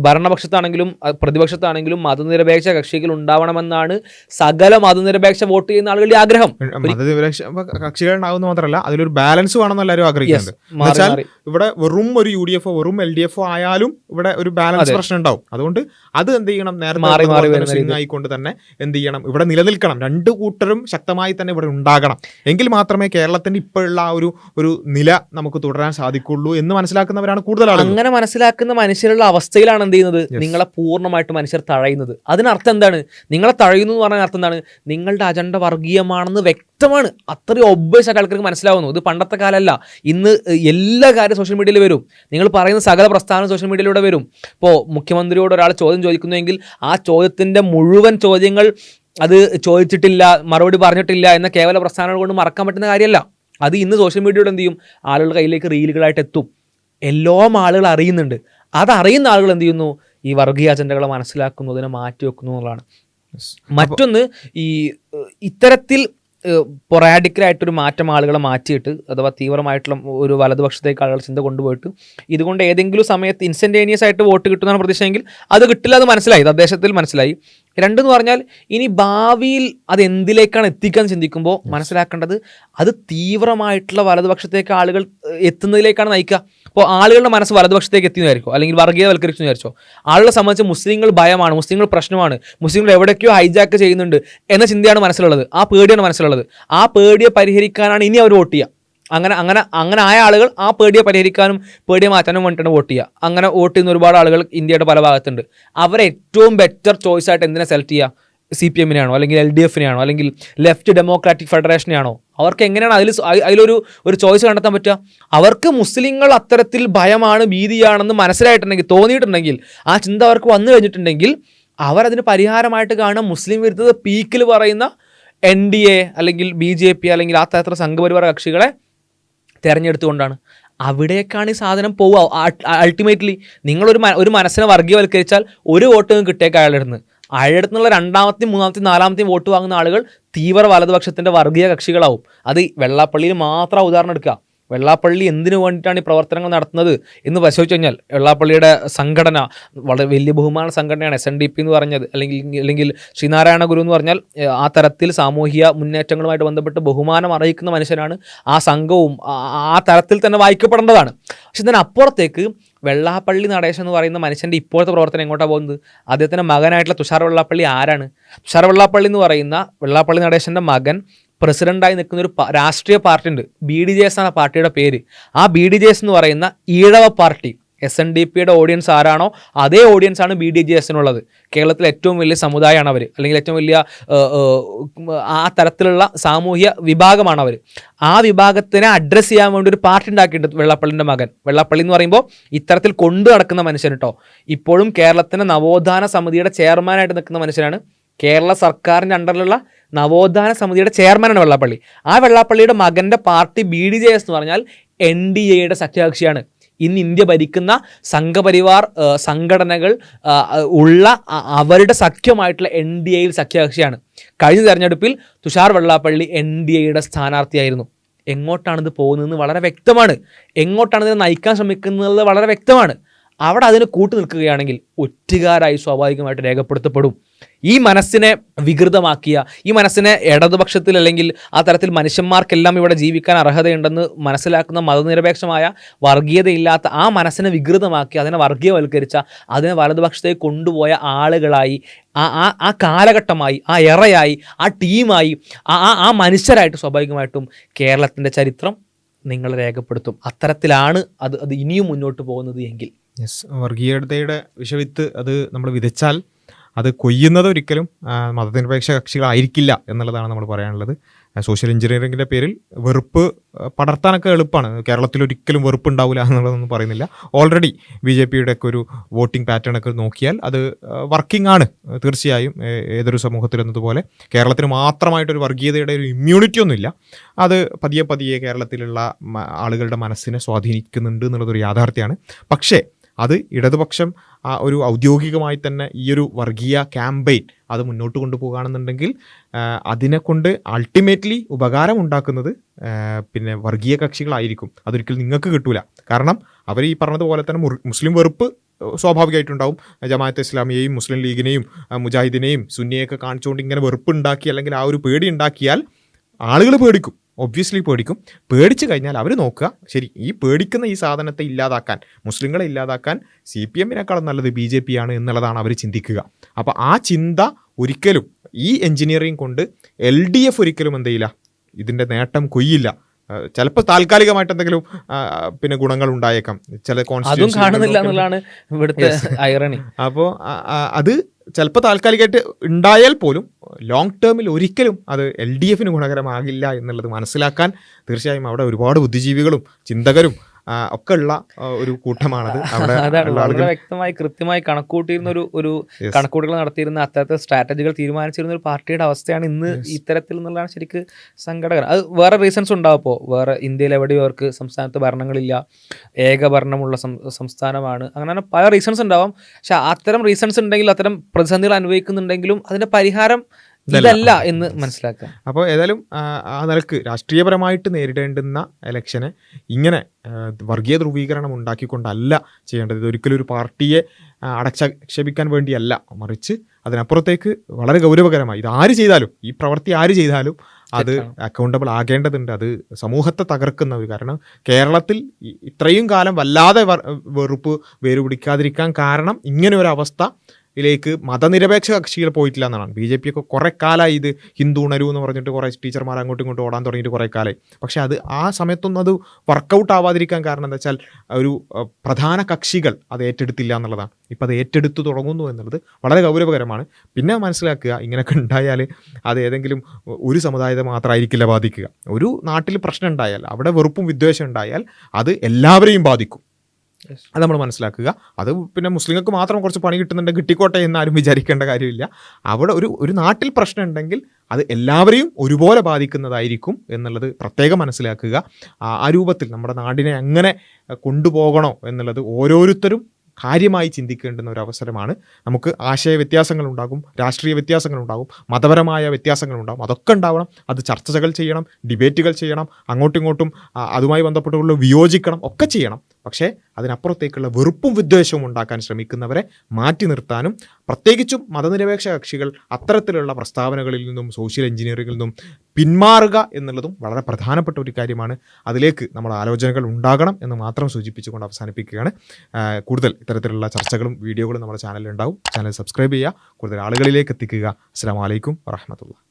ഭരണപക്ഷത്താണെങ്കിലും പ്രതിപക്ഷത്താണെങ്കിലും മതനിരപേക്ഷ കക്ഷികൾ ഉണ്ടാവണമെന്നാണ് സകല മതനിരപേക്ഷ വോട്ട് ചെയ്യുന്ന ആളുകളുടെ ആഗ്രഹം. മതനിരപേക്ഷ കക്ഷികൾ ഉണ്ടാവുന്ന മാത്രമല്ല, അതിലൊരു ബാലൻസ് വേണമെന്ന് എല്ലാവരും ആഗ്രഹിക്കുന്നുണ്ട്. ഇവിടെ വെറും ഒരു UDF വെറും LDF ആയാലും ഇവിടെ ഒരു ബാലൻസ് പ്രശ്നം ഉണ്ടാവും. അതുകൊണ്ട് അത് എന്ത് ചെയ്യണം? നേരത്തെ ആയിക്കൊണ്ട് തന്നെ എന്ത് ചെയ്യണം? ഇവിടെ നിലനിൽക്കണം. രണ്ടു കൂട്ടരും ശക്തമായി തന്നെ ഇവിടെ ഉണ്ടാകണം. എങ്കിൽ മാത്രമേ കേരളത്തിന്റെ ഇപ്പോഴുള്ള ആ ഒരു നില നമുക്ക് തുടരാൻ സാധിക്കുള്ളൂ എന്ന് മനസ്സിലാക്കുന്നവരാണ് കൂടുതൽ ആളുകൾ. അങ്ങനെ മനസ്സിലാക്കുന്ന മനുഷ്യരുടെ അവസ്ഥയിലാണ് എന്ത് ചെയ്യുന്നത്? നിങ്ങളെ പൂർണ്ണമായിട്ട് മനുഷ്യർ തഴയുന്നത്. അതിനർത്ഥം എന്താണ്? നിങ്ങളെ തഴയുന്നു എന്ന് പറഞ്ഞാൽ അർത്ഥം എന്താണ്? നിങ്ങളുടെ അജണ്ട വർഗീയമാണെന്ന് വ്യക്തമാണ്. അത്രയും ഒബ്വിയസ് ആയിട്ട് ആൾക്കാർക്ക് മനസ്സിലാവുന്നു. ഇത് പണ്ടത്തെ കാലമല്ല. ഇന്ന് എല്ലാ കാര്യം സോഷ്യൽ മീഡിയയിൽ വരും. നിങ്ങൾ പറയുന്ന സകല പ്രസ്ഥാനം സോഷ്യൽ മീഡിയയിലൂടെ വരും. ഇപ്പോൾ മുഖ്യമന്ത്രിയോട് ഒരാൾ ചോദ്യം ചോദിക്കുന്നുവെങ്കിൽ ആ ചോദ്യത്തിൻ്റെ മുഴുവൻ ചോദ്യങ്ങൾ അത് ചോദിച്ചിട്ടില്ല, മറുപടി പറഞ്ഞിട്ടില്ല എന്ന കേവല പ്രസ്ഥാനങ്ങൾ കൊണ്ട് മറക്കാൻ പറ്റുന്ന കാര്യമല്ല. അത് ഇന്ന് സോഷ്യൽ മീഡിയയുടെ എന്ത് ചെയ്യും, ആളുകളുടെ കയ്യിലേക്ക് റീലുകളായിട്ട് എത്തും. എല്ലാം ആളുകൾ അറിയുന്നുണ്ട്. അതറിയുന്ന ആളുകൾ എന്ത് ചെയ്യുന്നു, ഈ വർഗീയ അജണ്ടകളെ മനസ്സിലാക്കുന്നു, അതിനെ മാറ്റി വെക്കുന്നു എന്നുള്ളതാണ്. മറ്റൊന്ന്, ഈ ഇത്തരത്തിൽ പൊറാഡിക്കലായിട്ടൊരു മാറ്റം ആളുകളെ മാറ്റിയിട്ട്, അഥവാ തീവ്രമായിട്ടുള്ള ഒരു വലതുപക്ഷത്തേക്ക് ആളുകൾ ചിന്ത കൊണ്ടുപോയിട്ട് ഇതുകൊണ്ട് ഏതെങ്കിലും സമയത്ത് ഇൻസ്റ്റൻറ്റേനിയസ് ആയിട്ട് വോട്ട് കിട്ടുന്നതാണ് പ്രതീക്ഷയെങ്കിൽ അത് കിട്ടില്ല, അത് മനസ്സിലായി, തദ്ദേശത്തിൽ മനസ്സിലായി. രണ്ടെന്ന് പറഞ്ഞാൽ ഇനി ഭാവിയിൽ അത് എന്തിലേക്കാണ് എത്തിക്കാൻ ചിന്തിക്കുമ്പോൾ മനസ്സിലാക്കേണ്ടത് അത് തീവ്രമായിട്ടുള്ള വലതുപക്ഷത്തേക്ക് ആളുകൾ എത്തുന്നതിലേക്കാണ് നയിക്കുക. അപ്പോൾ ആളുകളുടെ മനസ്സ് വലതുപക്ഷത്തേക്ക് എത്തിയെന്നായിരിക്കോ, അല്ലെങ്കിൽ വർഗീയവൽക്കരിച്ചു വിചാരിച്ചോ. ആളുകളെ സംബന്ധിച്ച് മുസ്ലിങ്ങൾ ഭയമാണ്, മുസ്ലിങ്ങൾ പ്രശ്നമാണ്, മുസ്ലിങ്ങൾ എവിടേക്കോ ഹൈജാക്ക് ചെയ്യുന്നുണ്ട് എന്ന ചിന്തയാണ് മനസ്സിലുള്ളത്, ആ പേടിയാണ് മനസ്സിലുള്ളത്. ആ പേടിയെ പരിഹരിക്കാനാണ് ഇനി അവർ വോട്ട് ചെയ്യുക. അങ്ങനെ ആയ ആളുകൾ ആ പേടിയെ പരിഹരിക്കാനും പേടിയെ മാറ്റാനും വേണ്ടിയിട്ടാണ് വോട്ട് ചെയ്യുക. അങ്ങനെ വോട്ട് ചെയ്യുന്ന ഒരുപാട് ആളുകൾ ഇന്ത്യയുടെ പല ഭാഗത്തുണ്ട്. അവരെ ഏറ്റവും ബെറ്റർ ചോയ്സ് ആയിട്ട് എന്തിനാ സെലക്ട് ചെയ്യുക? CPM-നെയാണോ, അല്ലെങ്കിൽ LDF-നെയാണോ, അല്ലെങ്കിൽ ലെഫ്റ്റ് ഡെമോക്രാറ്റിക് ഫെഡറേഷനെയാണോ? അവർക്ക് എങ്ങനെയാണ് അതിലൊരു ചോയ്സ് കണ്ടെത്താൻ പറ്റുക? അവർക്ക് മുസ്ലിങ്ങൾ അത്തരത്തിൽ ഭയമാണ്, ഭീതിയാണെന്ന് മനസ്സിലായിട്ടുണ്ടെങ്കിൽ, തോന്നിയിട്ടുണ്ടെങ്കിൽ, ആ ചിന്ത അവർക്ക് വന്നു കഴിഞ്ഞിട്ടുണ്ടെങ്കിൽ അവരതിന് പരിഹാരമായിട്ട് കാണുക മുസ്ലിം വിരുദ്ധത പീക്കിൽ പറയുന്ന NDA അല്ലെങ്കിൽ BJP അല്ലെങ്കിൽ ആ തരത്തിലുള്ള സംഘപരിവാര കക്ഷികളെ തിരഞ്ഞെടുത്തുകൊണ്ടാണ്. അവിടേക്കാണ് ഈ സാധനം പോവുക. അൾട്ടിമേറ്റ്ലി നിങ്ങളൊരു മനസ്സിനെ വർഗീയവൽക്കരിച്ചാൽ ഒരു വോട്ട് കിട്ടിയേക്ക് അയാളുടെ നിന്നുള്ള രണ്ടാമത്തെയും മൂന്നാമത്തെയും നാലാമത്തെയും വോട്ട് വാങ്ങുന്ന ആളുകൾ തീവ്ര വലതുപക്ഷത്തിൻ്റെ വർഗീയ കക്ഷികളാവും. അത് വെള്ളാപ്പള്ളിയിൽ മാത്രം ഉദാഹരണം എടുക്കുക. വെള്ളാപ്പള്ളി എന്തിനു വേണ്ടിയിട്ടാണ് ഈ പ്രവർത്തനങ്ങൾ നടത്തുന്നത് എന്ന് പരിശോധിച്ച് കഴിഞ്ഞാൽ വെള്ളാപ്പള്ളിയുടെ സംഘടന വളരെ വലിയ ബഹുമാന സംഘടനയാണ് SNDP എന്ന് പറഞ്ഞത്. അല്ലെങ്കിൽ ശ്രീനാരായണ ഗുരു എന്ന് പറഞ്ഞാൽ ആ തരത്തിൽ സാമൂഹിക മുന്നേറ്റങ്ങളുമായിട്ട് ബന്ധപ്പെട്ട് ബഹുമാനം അർഹിക്കുന്ന മനുഷ്യനാണ്. ആ സംഘവും ആ തരത്തിൽ തന്നെ വായിക്കപ്പെടേണ്ടതാണ്. പക്ഷെ ഇതിനപ്പുറത്തേക്ക് വെള്ളാപ്പള്ളി നടേശൻ എന്ന് പറയുന്ന മനുഷ്യൻ്റെ ഇപ്പോഴത്തെ പ്രവർത്തനം എങ്ങോട്ടാണ് പോകുന്നത്? അദ്ദേഹത്തിൻ്റെ മകനായിട്ടുള്ള തുഷാർ വെള്ളാപ്പള്ളി ആരാണ്? തുഷാർ വെള്ളാപ്പള്ളി എന്ന് പറയുന്ന വെള്ളാപ്പള്ളി നടേശൻ്റെ മകൻ പ്രസിഡൻ്റായി നിൽക്കുന്ന ഒരു രാഷ്ട്രീയ പാർട്ടി ഉണ്ട്, BDJS ആണ് പാർട്ടിയുടെ പേര്. ആ BDJS എന്ന് പറയുന്ന ഈഴവ പാർട്ടി, SNDPയുടെ ഓഡിയൻസ് ആരാണോ അതേ ഓഡിയൻസാണ് BDJSനുള്ളത്. കേരളത്തിലെ ഏറ്റവും വലിയ സമുദായമാണ് അവർ, അല്ലെങ്കിൽ ഏറ്റവും വലിയ ആ തരത്തിലുള്ള സാമൂഹ്യ വിഭാഗമാണ് അവർ. ആ വിഭാഗത്തിനെ അഡ്രസ്സ് ചെയ്യാൻ വേണ്ടി ഒരു പാർട്ടി ഉണ്ടാക്കിയിട്ടുണ്ട് വെള്ളാപ്പള്ളിൻ്റെ മകൻ. വെള്ളാപ്പള്ളി എന്ന് പറയുമ്പോൾ ഇത്തരത്തിൽ കൊണ്ടു നടക്കുന്ന മനുഷ്യൻ കേട്ടോ. ഇപ്പോഴും കേരളത്തിൻ്റെ നവോത്ഥാന സമിതിയുടെ ചെയർമാനായിട്ട് നിൽക്കുന്ന മനുഷ്യനാണ്. കേരള സർക്കാരിൻ്റെ അണ്ടറിലുള്ള നവോത്ഥാന സമിതിയുടെ ചെയർമാനാണ് വെള്ളാപ്പള്ളി. ആ വെള്ളാപ്പള്ളിയുടെ മകൻ്റെ പാർട്ടി BDJS എന്ന് പറഞ്ഞാൽ NDAയുടെ സഖ്യകക്ഷിയാണ്. ഇന്ന് ഇന്ത്യ ഭരിക്കുന്ന സംഘപരിവാർ സംഘടനകൾ ഉള്ള അവരുടെ സഖ്യമായിട്ടുള്ള NDAയിൽ സഖ്യകക്ഷിയാണ്. കഴിഞ്ഞ തെരഞ്ഞെടുപ്പിൽ തുഷാർ വെള്ളാപ്പള്ളി NDAയുടെ സ്ഥാനാർത്ഥിയായിരുന്നു. എങ്ങോട്ടാണിത് പോകുന്നതെന്ന് വളരെ വ്യക്തമാണ്. എങ്ങോട്ടാണ് ഇതിനെ നയിക്കാൻ ശ്രമിക്കുന്നത് വളരെ വ്യക്തമാണ്. അവിടെ അതിന് കൂട്ടു നിൽക്കുകയാണെങ്കിൽ ഒറ്റുകാരായി സ്വാഭാവികമായിട്ട് രേഖപ്പെടുത്തപ്പെടും. ഈ മനസ്സിനെ വികൃതമാക്കിയ, ഈ മനസ്സിനെ ഇടതുപക്ഷത്തിൽ അല്ലെങ്കിൽ ആ തരത്തിൽ മനുഷ്യന്മാർക്കെല്ലാം ഇവിടെ ജീവിക്കാൻ അർഹതയുണ്ടെന്ന് മനസ്സിലാക്കുന്ന മതനിരപേക്ഷമായ വർഗീയതയില്ലാത്ത ആ മനസ്സിനെ വികൃതമാക്കി അതിനെ വർഗീയവൽക്കരിച്ച, അതിനെ വലതുപക്ഷത്തേക്ക് കൊണ്ടുപോയ ആളുകളായി, ആ കാലഘട്ടമായി, ആ എറയായി, ആ ടീമായി, ആ മനുഷ്യരായിട്ട് സ്വാഭാവികമായിട്ടും കേരളത്തിൻ്റെ ചരിത്രം നിങ്ങൾ രേഖപ്പെടുത്തും. അത്തരത്തിലാണ് അത് ഇനിയും മുന്നോട്ട് പോകുന്നത് എങ്കിൽ. വർഗീയതയുടെ വിഷവിത്ത് അത് നമ്മൾ വിതച്ചാൽ അത് കൊയ്യുന്നത് ഒരിക്കലും മതനിരപേക്ഷ കക്ഷികളായിരിക്കില്ല എന്നുള്ളതാണ് നമ്മൾ പറയാനുള്ളത്. സോഷ്യൽ എഞ്ചിനീയറിങ്ങിൻ്റെ പേരിൽ വെറുപ്പ് പടർത്താനൊക്കെ എളുപ്പമാണ്. കേരളത്തിൽ ഒരിക്കലും വെറുപ്പ് ഉണ്ടാവില്ല എന്നുള്ളതൊന്നും പറയുന്നില്ല. ഓൾറെഡി BJPയുടെ ഒക്കെ ഒരു വോട്ടിംഗ് പാറ്റേൺ ഒക്കെ നോക്കിയാൽ അത് വർക്കിംഗ് ആണ്. തീർച്ചയായും ഏതൊരു സമൂഹത്തിലെന്നതുപോലെ കേരളത്തിന് മാത്രമായിട്ടൊരു വർഗീയതയുടെ ഒരു ഇമ്മ്യൂണിറ്റി ഒന്നുമില്ല. അത് പതിയെ കേരളത്തിലുള്ള ആളുകളുടെ മനസ്സിനെ സ്വാധീനിക്കുന്നുണ്ട് എന്നുള്ളതൊരു യാഥാർത്ഥ്യമാണ്. പക്ഷേ അത് ഇടതുപക്ഷം ഒരു ഔദ്യോഗികമായി തന്നെ ഈ ഒരു വർഗീയ ക്യാമ്പയിൻ അത് മുന്നോട്ട് കൊണ്ടുപോകുകയാണെന്നുണ്ടെങ്കിൽ അതിനെക്കൊണ്ട് അൾട്ടിമേറ്റ്ലി ഉപകാരം ഉണ്ടാക്കുന്നത് പിന്നെ വർഗീയ കക്ഷികളായിരിക്കും. അതൊരിക്കലും നിങ്ങൾക്ക് കിട്ടൂല. കാരണം അവർ ഈ പറഞ്ഞതുപോലെ തന്നെ മുസ്ലിം വെറുപ്പ് സ്വാഭാവികമായിട്ടുണ്ടാവും. ജമാഅത്തെ ഇസ്ലാമിയെയും മുസ്ലിം ലീഗിനെയും മുജാഹിദിനെയും സുന്നിയെയൊക്കെ കാണിച്ചുകൊണ്ട് ഇങ്ങനെ വെറുപ്പുണ്ടാക്കി അല്ലെങ്കിൽ ആ ഒരു പേടി ഉണ്ടാക്കിയാൽ ആളുകൾ പേടിക്കും. ഒബ്വിയസ്ലി പേടിക്കും. പേടിച്ചു കഴിഞ്ഞാൽ അവർ നോക്കുക, ശരി ഈ പേടിക്കുന്ന ഈ സാധനത്തെ ഇല്ലാതാക്കാൻ, മുസ്ലിങ്ങളെ ഇല്ലാതാക്കാൻ CPM-നേക്കാളും നല്ലത് BJP ആണ് എന്നുള്ളതാണ് അവർ ചിന്തിക്കുക. അപ്പോൾ ആ ചിന്ത ഒരിക്കലും ഈ എൻജിനീയറിംഗ് കൊണ്ട് LDF ഒരിക്കലും എന്ത് ചെയ്യില്ല, ഇതിൻ്റെ നേട്ടം കൊയ്യില്ല. ചിലപ്പോൾ താൽക്കാലികമായിട്ട് എന്തെങ്കിലും പിന്നെ ഗുണങ്ങൾ ഉണ്ടായേക്കാം, ചില ഐറണി. അപ്പോൾ അത് ചിലപ്പോൾ താൽക്കാലികമായിട്ട് ഉണ്ടായാൽ പോലും ലോങ് ടേമിൽ ഒരിക്കലും അത് LDF-ന് ഗുണകരമാകില്ല എന്നുള്ളത് മനസ്സിലാക്കാൻ തീർച്ചയായും അവിടെ ഒരുപാട് ബുദ്ധിജീവികളും ചിന്തകരും ഒക്കെ ഉള്ള ഒരു കൂട്ടമാണത്. അവിടെ അതാണ് ഉള്ള വളരെ ആളുകൾ വ്യക്തമായി കൃത്യമായി കണക്കൂട്ടിയിരുന്ന ഒരു കണക്കൂട്ടലുകൾ നടത്തിയിരുന്ന അത്തരത്തെ സ്ട്രാറ്റജികൾ തീരുമാനിച്ചിരുന്ന ഒരു പാർട്ടിയുടെ അവസ്ഥയാണ് ഇന്ന് ഇത്തരത്തിൽ എന്നുള്ളതാണ് ശരിക്ക് സങ്കടകരം. അത് വേറെ റീസൺസ് ഉണ്ടാവും. ഇപ്പോൾ വേറെ ഇന്ത്യയിൽ എവിടെയോ അവർക്ക് സംസ്ഥാനത്ത് ഭരണങ്ങളില്ല, ഏക ഭരണമുള്ള സംസ്ഥാനമാണ്, അങ്ങനെ പല റീസൺസ് ഉണ്ടാവാം. പക്ഷെ അത്തരം റീസൺസ് ഉണ്ടെങ്കിൽ, അത്തരം പ്രതിസന്ധികൾ അനുഭവിക്കുന്നുണ്ടെങ്കിലും അതിന്റെ പരിഹാരം ഇതല്ല എന്ന് മനസ്സിലാക്കുക. അപ്പോൾ ഏതായാലും ആ നിലക്ക് രാഷ്ട്രീയപരമായിട്ട് നേരിടേണ്ടുന്ന ഇലക്ഷനെ ഇങ്ങനെ വർഗീയ ധ്രുവീകരണം ഉണ്ടാക്കിക്കൊണ്ടല്ല ചെയ്യേണ്ടത്. ഇതൊരിക്കലും ഒരു പാർട്ടിയെ അടച്ചാക്ഷേപിക്കാൻ വേണ്ടിയല്ല, മറിച്ച് അതിനപ്പുറത്തേക്ക് വളരെ ഗൗരവകരമായി ഇത് ആര് ചെയ്താലും, ഈ പ്രവൃത്തി ആര് ചെയ്താലും അത് അക്കൗണ്ടബിൾ ആകേണ്ടതുണ്ട്. അത് സമൂഹത്തെ തകർക്കുന്ന ഒരു കാരണം കേരളത്തിൽ ഇത്രയും കാലം വല്ലാതെ വെറുപ്പ് വേരുപിടിക്കാതിരിക്കാൻ കാരണം ഇങ്ങനെ ഒരു അവസ്ഥയിലേക്ക് മതനിരപേക്ഷ കക്ഷികൾ പോയിട്ടില്ല എന്നാണ്. BJP ഒക്കെ കുറേ കാലമായി ഇത് ഹിന്ദു ഉണരൂ എന്ന് പറഞ്ഞിട്ട് കുറേ ടീച്ചർമാർ അങ്ങോട്ടും ഇങ്ങോട്ടും ഓടാൻ തുടങ്ങിയിട്ട് കുറേ കാലമായി. പക്ഷേ അത് ആ സമയത്തൊന്നും അത് വർക്കൗട്ട് ആവാതിരിക്കാൻ കാരണം എന്താ വെച്ചാൽ ഒരു പ്രധാന കക്ഷികൾ അത് ഏറ്റെടുത്തില്ല എന്നുള്ളതാണ്. ഇപ്പം അത് ഏറ്റെടുത്ത് തുടങ്ങുന്നു എന്നുള്ളത് വളരെ ഗൗരവകരമാണ്. പിന്നെ മനസ്സിലാക്കുക, ഇങ്ങനെയൊക്കെ ഉണ്ടായാൽ അത് ഏതെങ്കിലും ഒരു സമുദായത്തെ മാത്രമായിരിക്കില്ല ബാധിക്കുക. ഒരു നാട്ടിൽ പ്രശ്നം ഉണ്ടായാൽ, അവിടെ വെറുപ്പും വിദ്വേഷം ഉണ്ടായാൽ അത് എല്ലാവരെയും ബാധിക്കും. അത് നമ്മൾ മനസ്സിലാക്കുക. അത് പിന്നെ മുസ്ലിങ്ങൾക്ക് മാത്രം കുറച്ച് പണി കിട്ടുന്നുണ്ട്, കിട്ടിക്കോട്ടെ എന്നാരും വിചാരിക്കേണ്ട കാര്യമില്ല. അവിടെ ഒരു നാട്ടിൽ പ്രശ്നം ഉണ്ടെങ്കിൽ അത് എല്ലാവരെയും ഒരുപോലെ ബാധിക്കുന്നതായിരിക്കും എന്നുള്ളത് പ്രത്യേകം മനസ്സിലാക്കുക. ആ രൂപത്തിൽ നമ്മുടെ നാടിനെ എങ്ങനെ കൊണ്ടുപോകണോ എന്നുള്ളത് ഓരോരുത്തരും കാര്യമായി ചിന്തിക്കേണ്ടുന്ന ഒരു അവസരമാണ്. നമുക്ക് ആശയ വ്യത്യാസങ്ങളുണ്ടാകും, രാഷ്ട്രീയ വ്യത്യാസങ്ങളുണ്ടാകും, മതപരമായ വ്യത്യാസങ്ങളുണ്ടാകും. അതൊക്കെ ഉണ്ടാവണം. അത് ചർച്ചകൾ ചെയ്യണം, ഡിബേറ്റുകൾ ചെയ്യണം, അങ്ങോട്ടും ഇങ്ങോട്ടും അതുമായി ബന്ധപ്പെട്ടുള്ള വിയോജിക്കണം, ഒക്കെ ചെയ്യണം. പക്ഷേ അതിനപ്പുറത്തേക്കുള്ള വെറുപ്പും വിദ്വേഷവും ഉണ്ടാക്കാൻ ശ്രമിക്കുന്നവരെ മാറ്റി നിർത്താനും, പ്രത്യേകിച്ചും മതനിരപേക്ഷ കക്ഷികൾ അത്തരത്തിലുള്ള പ്രസ്താവനകളിൽ നിന്നും സോഷ്യൽ എഞ്ചിനീയറിംഗിൽ നിന്നും പിന്മാറുക എന്നുള്ളതും വളരെ പ്രധാനപ്പെട്ട ഒരു കാര്യമാണ്. അതിലേക്ക് നമ്മൾ ആലോചനകൾ ഉണ്ടാകണം എന്ന് മാത്രം സൂചിപ്പിച്ചുകൊണ്ട് അവസാനിപ്പിക്കുകയാണ്. കൂടുതൽ ഇത്തരത്തിലുള്ള ചർച്ചകളും വീഡിയോകളും നമ്മുടെ ചാനലിൽ ഉണ്ടാവും. ചാനൽ സബ്സ്ക്രൈബ് ചെയ്യുക, കൂടുതൽ ആളുകളിലേക്ക് എത്തിക്കുക. അസ്സലാമു അലൈക്കും വറഹ്മത്തുള്ളാഹി.